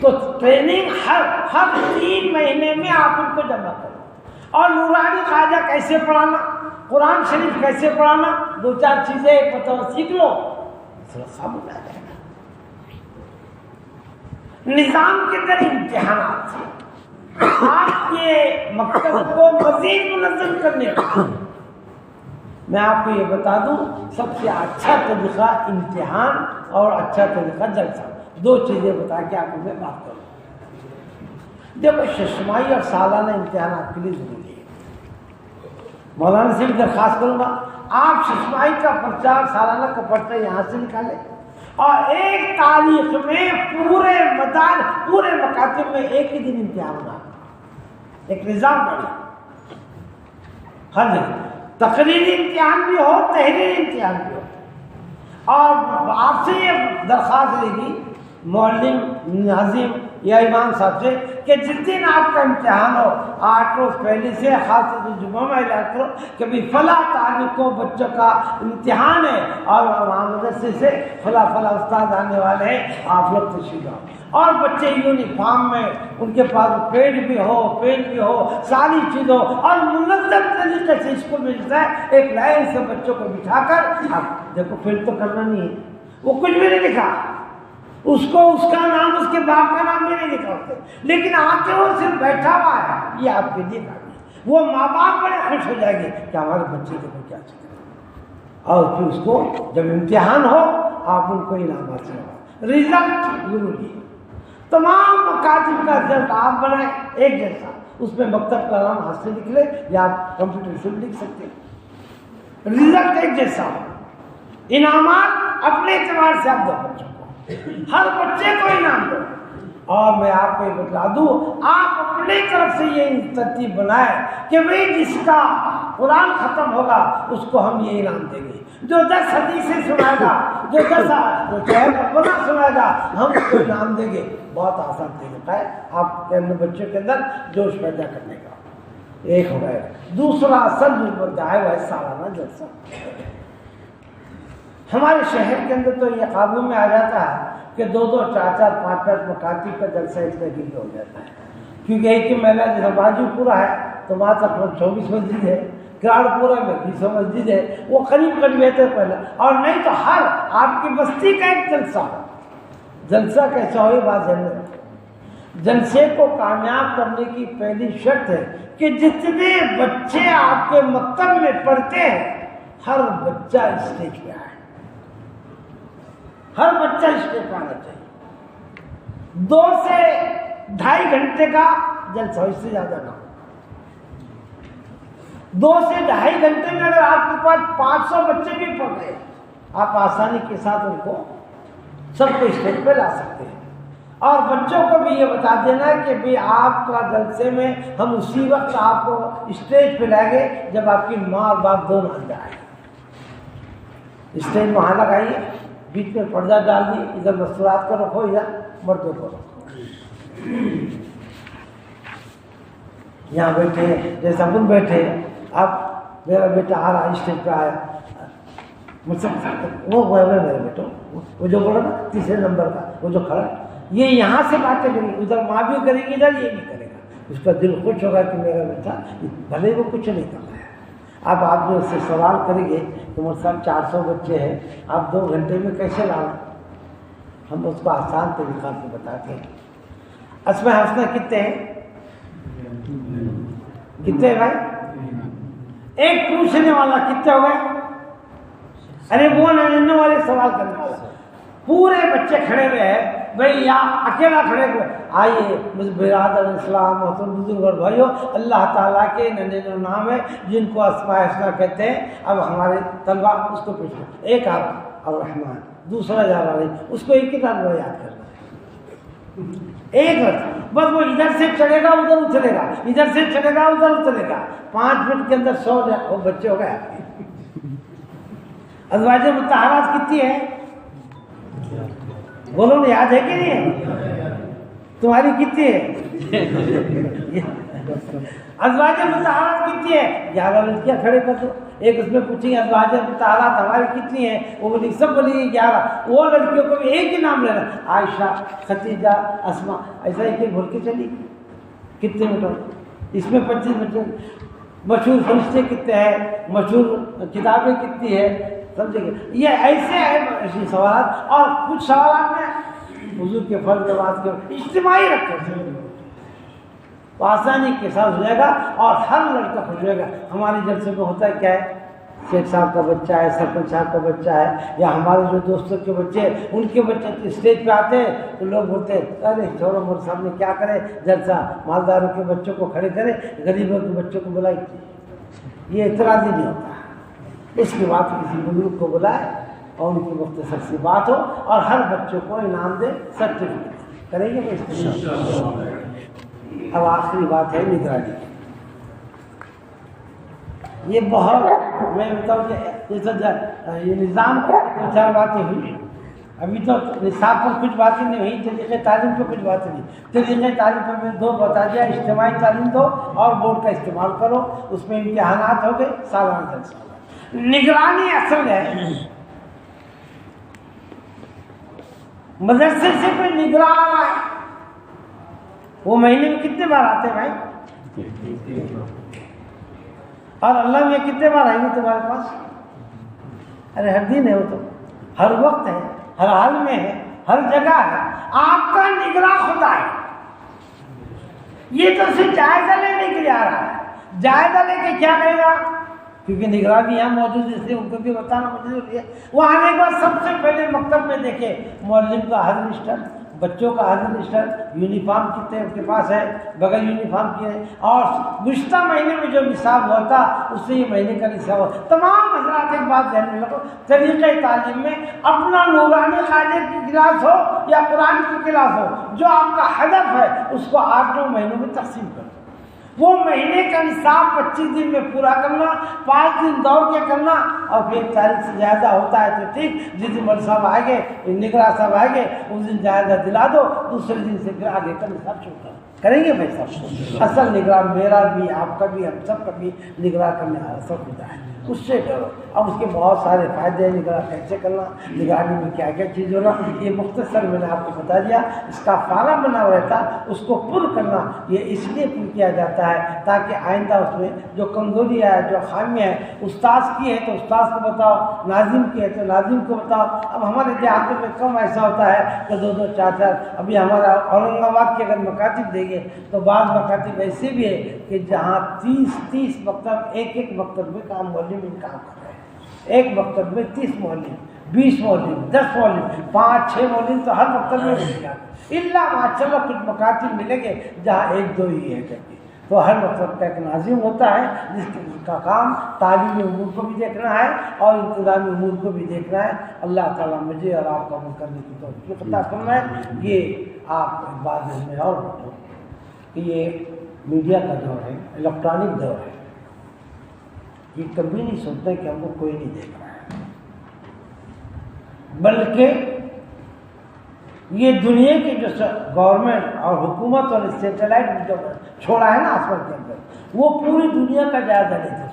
A: تو ٹریننگ ہر 3 مہینے میں آپ ان کو جمع کرو، اور نورانی خواجہ کیسے پڑھانا، قرآن شریف کیسے پڑھانا، 2-4 چیزیں ایک مطلب سیکھ لو، سمجھ آ جائے گا۔ نظام کے اندر امتحانات ہیں، آپ کے مکتب کو مزید منظم کرنے کے میں آپ کو یہ بتا دوں سب سے اچھا طریقہ امتحان اور اچھا طریقہ جلسہ، 2 چیزیں بتا کے آپ میں بات کروں۔ دیکھو ششماہی اور سالانہ امتحان آپ کے لیے ضروری ہے، مولانا سے بھی درخواست کروں گا آپ ششماہی کا پرچہ سالانہ کا پرچہ یہاں سے نکالیں، اور ایک تاریخ میں پورے مکاتب میں ایک ہی دن امتحان ہونا، ایک نظام بڑی ہر دن تقریری امتحان بھی ہو، تحریری امتحان بھی ہو۔ اور آپ سے یہ درخواست رہے گی معلم ناظم یا امام صاحب سے کہ جس دن آپ کا امتحان ہو 8 روز پہلے سے، خاص طور سے جمعہ میں اعلان کرو کہ بھی فلاں تاریخ کو بچوں کا امتحان ہے اور وہاں مدرسے سے فلاں استاد آنے والے ہیں، آپ لوگ تشریف لاؤ، اور بچے یونیفارم میں ان کے پاس پیڈ بھی ہو، پین بھی ہو، ساری چیز ہو، اور منظم طریقے سے اسکول میں جاتا ہے، ایک لائن سے بچوں کو بٹھا کر آپ دیکھو، پھر تو کرنا نہیں ہے، وہ کچھ بھی نہیں لکھا، اس کو اس کا نام اس کے باپ کا نام بھی نہیں لکھا ہوتے، لیکن آ کے وہ صرف بیٹھا ہوا ہے، یہ آپ کے لیے کام ہے۔ وہ ماں باپ بڑے خوش ہو جائیں گے کہ ہمارے بچے کو کیا چاہیے، اور پھر اس کو جب امتحان ہو آپ ان کو انعام حاصل ہو، رزلٹ ضروری ہے۔ تمام مکاتب کا رزلٹ آپ بنائیں ایک جیسا، اس میں مکتب کا نام ہاتھ سے لکھ لیں یا آپ کمپیوٹر سے بھی لکھ سکتے ہیں، رزلٹ ایک جیسا ہو، انعامات اپنے اعتبار سے آپ دو بچوں کو، ہر بچے کو انعام دو۔ اور میں آپ کو یہ بتلا دوں، آپ اپنی طرف سے یہ ترتیب بنائیں کہ بھئی جس کا قرآن ختم ہوگا اس کو ہم یہ انعام دیں گے، جو 10 حدیثیں سنائے گا، جو 10 ربنا سنائے گا، ہم اس کو انعام دیں گے۔ بہت آسان طریقہ ہے آپ کے اندر، بچوں کے اندر جوش پیدا کرنے کا۔ ایک ہو گیا۔ دوسرا اصل جو بنتا ہے وہ ہے سالانہ جلسہ۔ ہمارے شہر کے اندر تو یہ قابو میں آ جاتا ہے کہ 2-2 4-4 5-5 مکاتب کا جلسہ اتنے کے لیے ہو جاتا ہے، کیونکہ ایک ہی محلہ جیسا باجو پورا ہے تو وہاں تک 24 مسجد ہے، گراڑ پورا میں 20 مسجد ہے، وہ قریب رہتے پہلے، اور نہیں تو ہر آپ کی بستی کا ایک جلسہ ہو۔ جلسہ کیسا ہو یہ بات ذہن میں رکھیں۔ جلسے کو کامیاب کرنے کی پہلی شرط ہے کہ جتنے بچے آپ کے مکتب میں پڑھتے ہیں ہر بچہ اسٹیج پہ آئے، ہر بچہ اسٹیج پہ آنا چاہیے۔ 2 سے 2.5 گھنٹے کا جلسہ ہو، اس سے زیادہ نہ ہو۔ 2 سے 2.5 گھنٹے میں اگر آپ کے پاس 500 بچے بھی پڑھ رہے ہیں آپ آسانی کے ساتھ ان کو سب کو اسٹیج پہ لا سکتے ہیں۔ اور بچوں کو بھی یہ بتا دینا ہے کہ بھی آپ کا جلسے میں ہم اسی وقت آپ کو اسٹیج پہ لائیں گے جب آپ کی ماں اور باپ دونوں اندر آئے۔ اسٹیج وہاں لگائیے، بیچ میں پردہ ڈال دی، ادھر مستورات کو رکھو، ادھر مردوں کو رکھو، یہاں بیٹھے جیسا ہم بیٹھے۔ اب میرا بیٹا آ رہا اسٹیج پہ آیا، مجھ سے وہ میرے بیٹا وہ جو بولا نا 3 نمبر کا وہ جو کھڑا، یہ یہاں سے باتیں کریں گے، ادھر ماں بھی کرے گی، ادھر یہ بھی کرے گا، اس کا دل خوش ہوگا کہ میرا بیٹا بھلے وہ کچھ نہیں کر رہا ہے۔ اب آپ جو اس سے سوال کریں گے کہ مجھ صاحب 400 بچے ہیں آپ 2 گھنٹے میں کیسے لاؤ، ہم اس کو آسان طریقہ سے بتاتے ہیں۔ اسماء حسنہ کتنے ہیں؟ کتنے بھائی؟ ایک پوچھنے والا کتنے ہو گئے؟ ارے وہ 99 والے سوال کرنے والا، پورے بچے کھڑے ہوئے ہیں بھائی، یا اکیلا کھڑے ہوئے، آئیے برادر اسلام محترم بزرگ اور بھائیو، اللہ تعالیٰ کے 99 نام ہے جن کو اسماء حسنہ کہتے ہیں۔ اب ہمارے طلبہ اس کو پوچھیں، ایک آ رہا الرحمن، دوسرا جا رہا نہیں، اس کو ایک ہی نام یاد کرنا ہے، ایک رکھ بس، وہ ادھر سے چڑھے گا ادھر اترے گا، ادھر سے چڑھے گا ادھر اترے گا، 5 منٹ کے اندر 100 بچے ہو گئے۔ ازواج مطہرات کتنی ہیں؟ بولو نا، یاد ہے کہ نہیں ہے؟ تمہاری کتنی ہے؟ ازواج مطہرات کتنی ہے؟ 11 لڑکیاں کھڑے کر دو، ایک اس میں پوچھیں ازواج مطہرات ہماری کتنی ہیں، وہ بولی سب بولی 11، وہ لڑکیوں کو بھی ایک ہی نام لینا، عائشہ، ختیجہ، اسماء، ایسا ہی کہ بول کے چلی کتنے منٹ، اس میں 25 منٹ۔ مشہور فرشتے کتنے ہیں، مشہور کتابیں کتنی ہیں، سمجھے گے؟ یہ ایسے ہیں سوالات، اور کچھ سوالات میں حضور کے فرض نماز کے اجتماعی رکھتے ہیں، تو آسانی کے ساتھ ہو جائے گا اور ہر لڑکا خوش ہوئے گا۔ ہمارے جلسے میں ہوتا ہے کیا ہے، شیخ صاحب کا بچہ ہے، سرپنچ صاحب کا بچہ ہے، یا ہمارے جو دوستوں کے بچے ہیں ان کے بچے اسٹیج پہ آتے ہیں تو لوگ بولتے ہیں ارے چھوڑو مول صاحب نے کیا کرے جلسہ، مالداروں کے بچوں کو کھڑے کرے، غریبوں کے بچوں کو بلائی، یہ اعتراض ہی نہیں ہوتا۔ اس کے بعد کسی بزرگ کو بلائے اور ان کی مختصر سی بات ہو اور ہر بچوں کو انعام دے، سرٹیفکیٹ کریں گے تو۔ اب آخری بات ہے نگرانی، یہ بہت میں بتاؤں کہ جیسا یہ نظام کا 2-4 باتیں ہوئی، ابھی تو نصاب پر کچھ باتیں نہیں ہوئی، طریقۂ تعلیم پہ کچھ باتیں نہیں۔ طریقۂ تعلیم پر میں 2 بتا دیا، اجتماعی تعلیم دو اور بورڈ کا استعمال کرو، اس میں امتحانات ہو گئے، سالانہ جلسہ ہوگا۔ نگرانی اصل ہے، مدرسے سے کوئی نگران آئے وہ مہینے میں کتنے بار آتے ہیں بھائی، اور اللہ میں کتنے بار آئیں گے تمہارے پاس؟ ارے ہر دن ہے، وہ تو ہر وقت ہے، ہر حال میں ہے، ہر جگہ ہے، آپ کا نگراں خدا ہے۔ یہ تو صرف جائزہ لینے کے لیے آ رہا ہے، جائزہ لے کے کیا کہے گا؟ کیونکہ نگراں بھی یہاں موجود ہے، اس لیے ان کو بھی بتانا مجھے ضروری ہے۔ وہ آنے کے بعد سب سے پہلے مکتب میں دیکھے معلم کا ہر رجسٹر، بچوں کا ہر رجسٹر، یونیفارم کتنے ان کے پاس ہے، بغیر یونیفارم کے، اور گزشتہ مہینے میں جو نصاب ہوا تھا اس سے یہ مہینے کا نصاب ہوا۔ تمام حضرات ایک بات ذہن میں رکھو، طریقۂ تعلیم میں اپنا نورانی قاعدے کی کلاس ہو یا قرآن کی کلاس ہو، جو آپ کا ہدف ہے اس کو 8-9 مہینوں میں تقسیم کرو۔ وہ مہینے کا نصاب 25 دن میں پورا کرنا، 5 دن دوڑ کے کرنا، اور پھر 1 تاریخ سے زیادہ ہوتا ہے تو ٹھیک، جس دن مول صاحب آئے گے، نگراں صاحب آئے گے، اس دن جائزہ دلا دو، دوسرے دن سے پھر آگے کا نصاب شروع کرو۔ کریں گے بھائی صاحب؟ اصل نگراں میرا بھی، آپ کا بھی، ہم سب کا بھی نگراں کرنے والا سب ہوتا ہے، اس سے ڈرو۔ اب اس کے بہت سارے فائدے ہیں، نگراں کیسے کرنا، نگرانی میں کیا کیا چیز ہونا، یہ مختصر میں نے آپ کو بتا دیا۔ اس کا فارم بنا ہوا رہتا، اس کو پر کرنا یہ اس لیے پر کیا جاتا ہے تاکہ آئندہ اس میں جو کمزوری ہے، جو خامی ہے، استاذ کی ہے تو استاذ کو بتاؤ، ناظم کی ہے تو ناظم کو بتاؤ۔ اب ہمارے دیہاتوں میں کم ایسا ہوتا ہے کہ 2-2 4-4، ابھی ہمارا اورنگ آباد کے اگر مکاتب دیں گے تو بعض مکاتب ایسے بھی ہے کہ جہاں 30 مکتب، ایک مکتب میں کام معلم کام کر رہے ہیں، ایک مکتب میں 30 معلم، 20 معلم، 10 معلم، 5-6 معلم تو ہر مکتب میں مل جاتے، اللہ ماشاءاللہ کچھ مکاتب ملیں گے جہاں 1-2 ہی ہے کر کے۔ تو ہر مکتب کا ایک ناظم ہوتا ہے جس کا کام تعلیمی امور کو بھی دیکھنا ہے اور انتظامی امور کو بھی دیکھنا ہے۔ اللہ تعالیٰ مجھے اور آپ کو عمل کرنے کی توفیق عطا فرمائے۔ یہ آپ بعد میں اور بتاؤ کہ یہ میڈیا کا دور ہے، الیکٹرانک دور ہے، یہ کبھی نہیں سوچتے کہ ہم کو کوئی نہیں دیکھ رہا ہے، بلکہ یہ دنیا کی جو گورنمنٹ اور حکومت اور سیٹلائٹ جو چھوڑا ہے نا آسمان کے اندر، وہ پوری دنیا کا جائزہ لیتے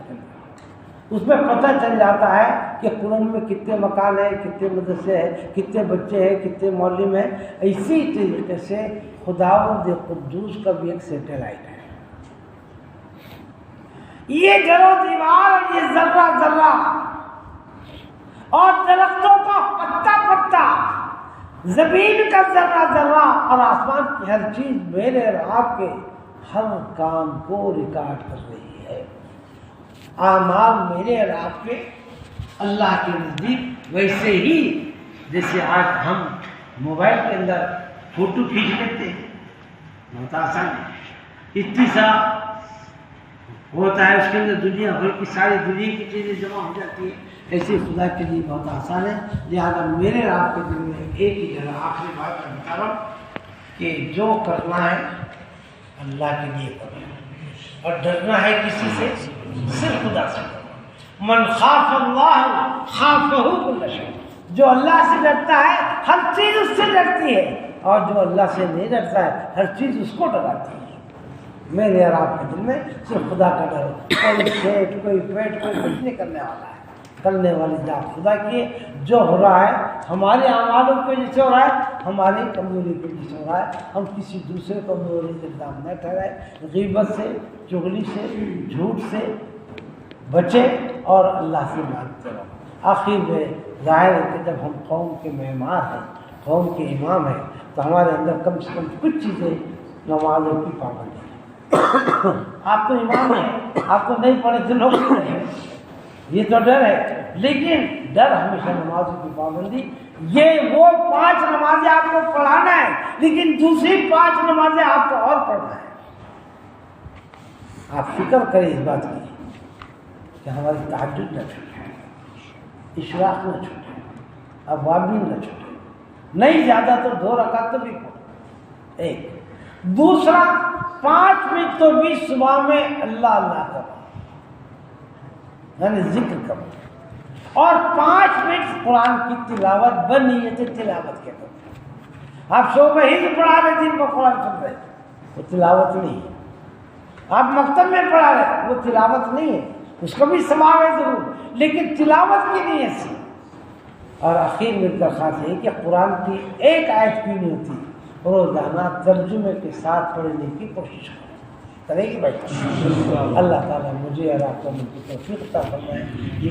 A: اس میں پتہ چل جاتا ہے کہ قرآن میں کتنے مکان ہیں، کتنے مدرسے ہیں، کتنے بچے ہیں، کتنے معلم ہیں۔ اسی طریقے سے خداوند قدوس کا بھی ایک سیٹلائٹ ہے۔ یہ جڑ و دیوار اور یہ ذرہ ذرہ اور درختوں کا پتا پتا، زمین کا ذرہ ذرہ اور آسمان کی ہر چیز میرے اور آپ کے ہر کام کو ریکارڈ کر رہی ہے۔ اعمال میرے اور آپ کے اللہ کے نزدیک ویسے ہی جیسے آج ہم موبائل کے اندر فوٹو کھینچ لیتے ہیں، بہت آسان ہے، اتنی سا ہوتا ہے اس کے اندر دنیا بھر کی ساری دنیا کی چیزیں جمع ہو جاتی ہیں۔ ایسے خدا کے لیے بہت آسان ہے، لہٰذا میرے اور آپ کے دل میں ایک ہی جگہ آخری بات کا بتا رہا ہوں کہ جو کرنا ہے اللہ کے لیے کرنا ہے، اور ڈرنا ہے کسی سے؟ صرف خدا سے کرنا۔ من خاف اللہ خافہ کل شیء، جو اللہ سے ڈرتا ہے ہر چیز اس سے ڈرتی ہے، اور جو اللہ سے نہیں ڈرتا ہے ہر چیز اس کو ڈراتی ہے۔ میرے اور آپ کے دل میں صرف خدا کا ڈر ہو، کوئی سیٹ کوئی پیٹ کوئی کچھ نہیں کرنے والا ہے، کرنے والی ذات خدا کی ہے۔ جو ہو رہا ہے ہمارے اعمالوں کی وجہ سے ہو رہا ہے، ہماری کمزوری کی وجہ سے ہو رہا ہے، ہم کسی دوسرے کو کمزوری سے الزام نہ ٹھہرائے، غیبت سے، چغلی سے، جھوٹ سے بچے اور اللہ سے مانگتے رہو۔ آخر میں ظاہر ہے کہ جب ہم قوم کے معمار ہیں، قوم کے امام ہیں، تو ہمارے اندر کم سے کم کچھ چیزیں نمازوں کی پابندی ہے۔ آپ تو امام ہیں، آپ کو نہیں پڑھے تو لوگ نہیں، یہ تو ڈر ہے، لیکن ڈر ہمیشہ نمازوں کی پابندی۔ یہ وہ 5 نمازیں آپ کو پڑھانا ہے، لیکن دوسری 5 نمازیں آپ کو اور پڑھنا ہے۔ آپ فکر کریں اس بات کی کہ ہماری تہجد نہ چھوٹے، اشراق نہ چھوٹے، اوابین نہ چھوٹے، نہیں زیادہ تو 2 رکعت تو بھی پڑھو۔ ایک دوسرا 5 منٹ تو بھی صبح میں اللہ اللہ کرو، یعنی ذکر کرو، اور 5 منٹ قرآن کی تلاوت بنیت تلاوت کے کرو۔ آپ صبح ہی سے پڑھا رہے، دن کو قرآن سن رہے، وہ تلاوت نہیں ہے۔ آپ مکتب میں پڑھا رہے، وہ تلاوت نہیں ہے، اس کا بھی ثواب ہے ضرور، لیکن تلاوت کی نہیں ہے۔ اور آخر میں درخواست ہے کہ قرآن کی ایک آیت کیوں نہیں ہوتی، روزانہ ترجمے کے ساتھ پڑھنے کی کوشش کرے گی بھائی۔ اللہ تعالیٰ مجھے اور آپ کو توفیق عطا فرمائے۔ یہ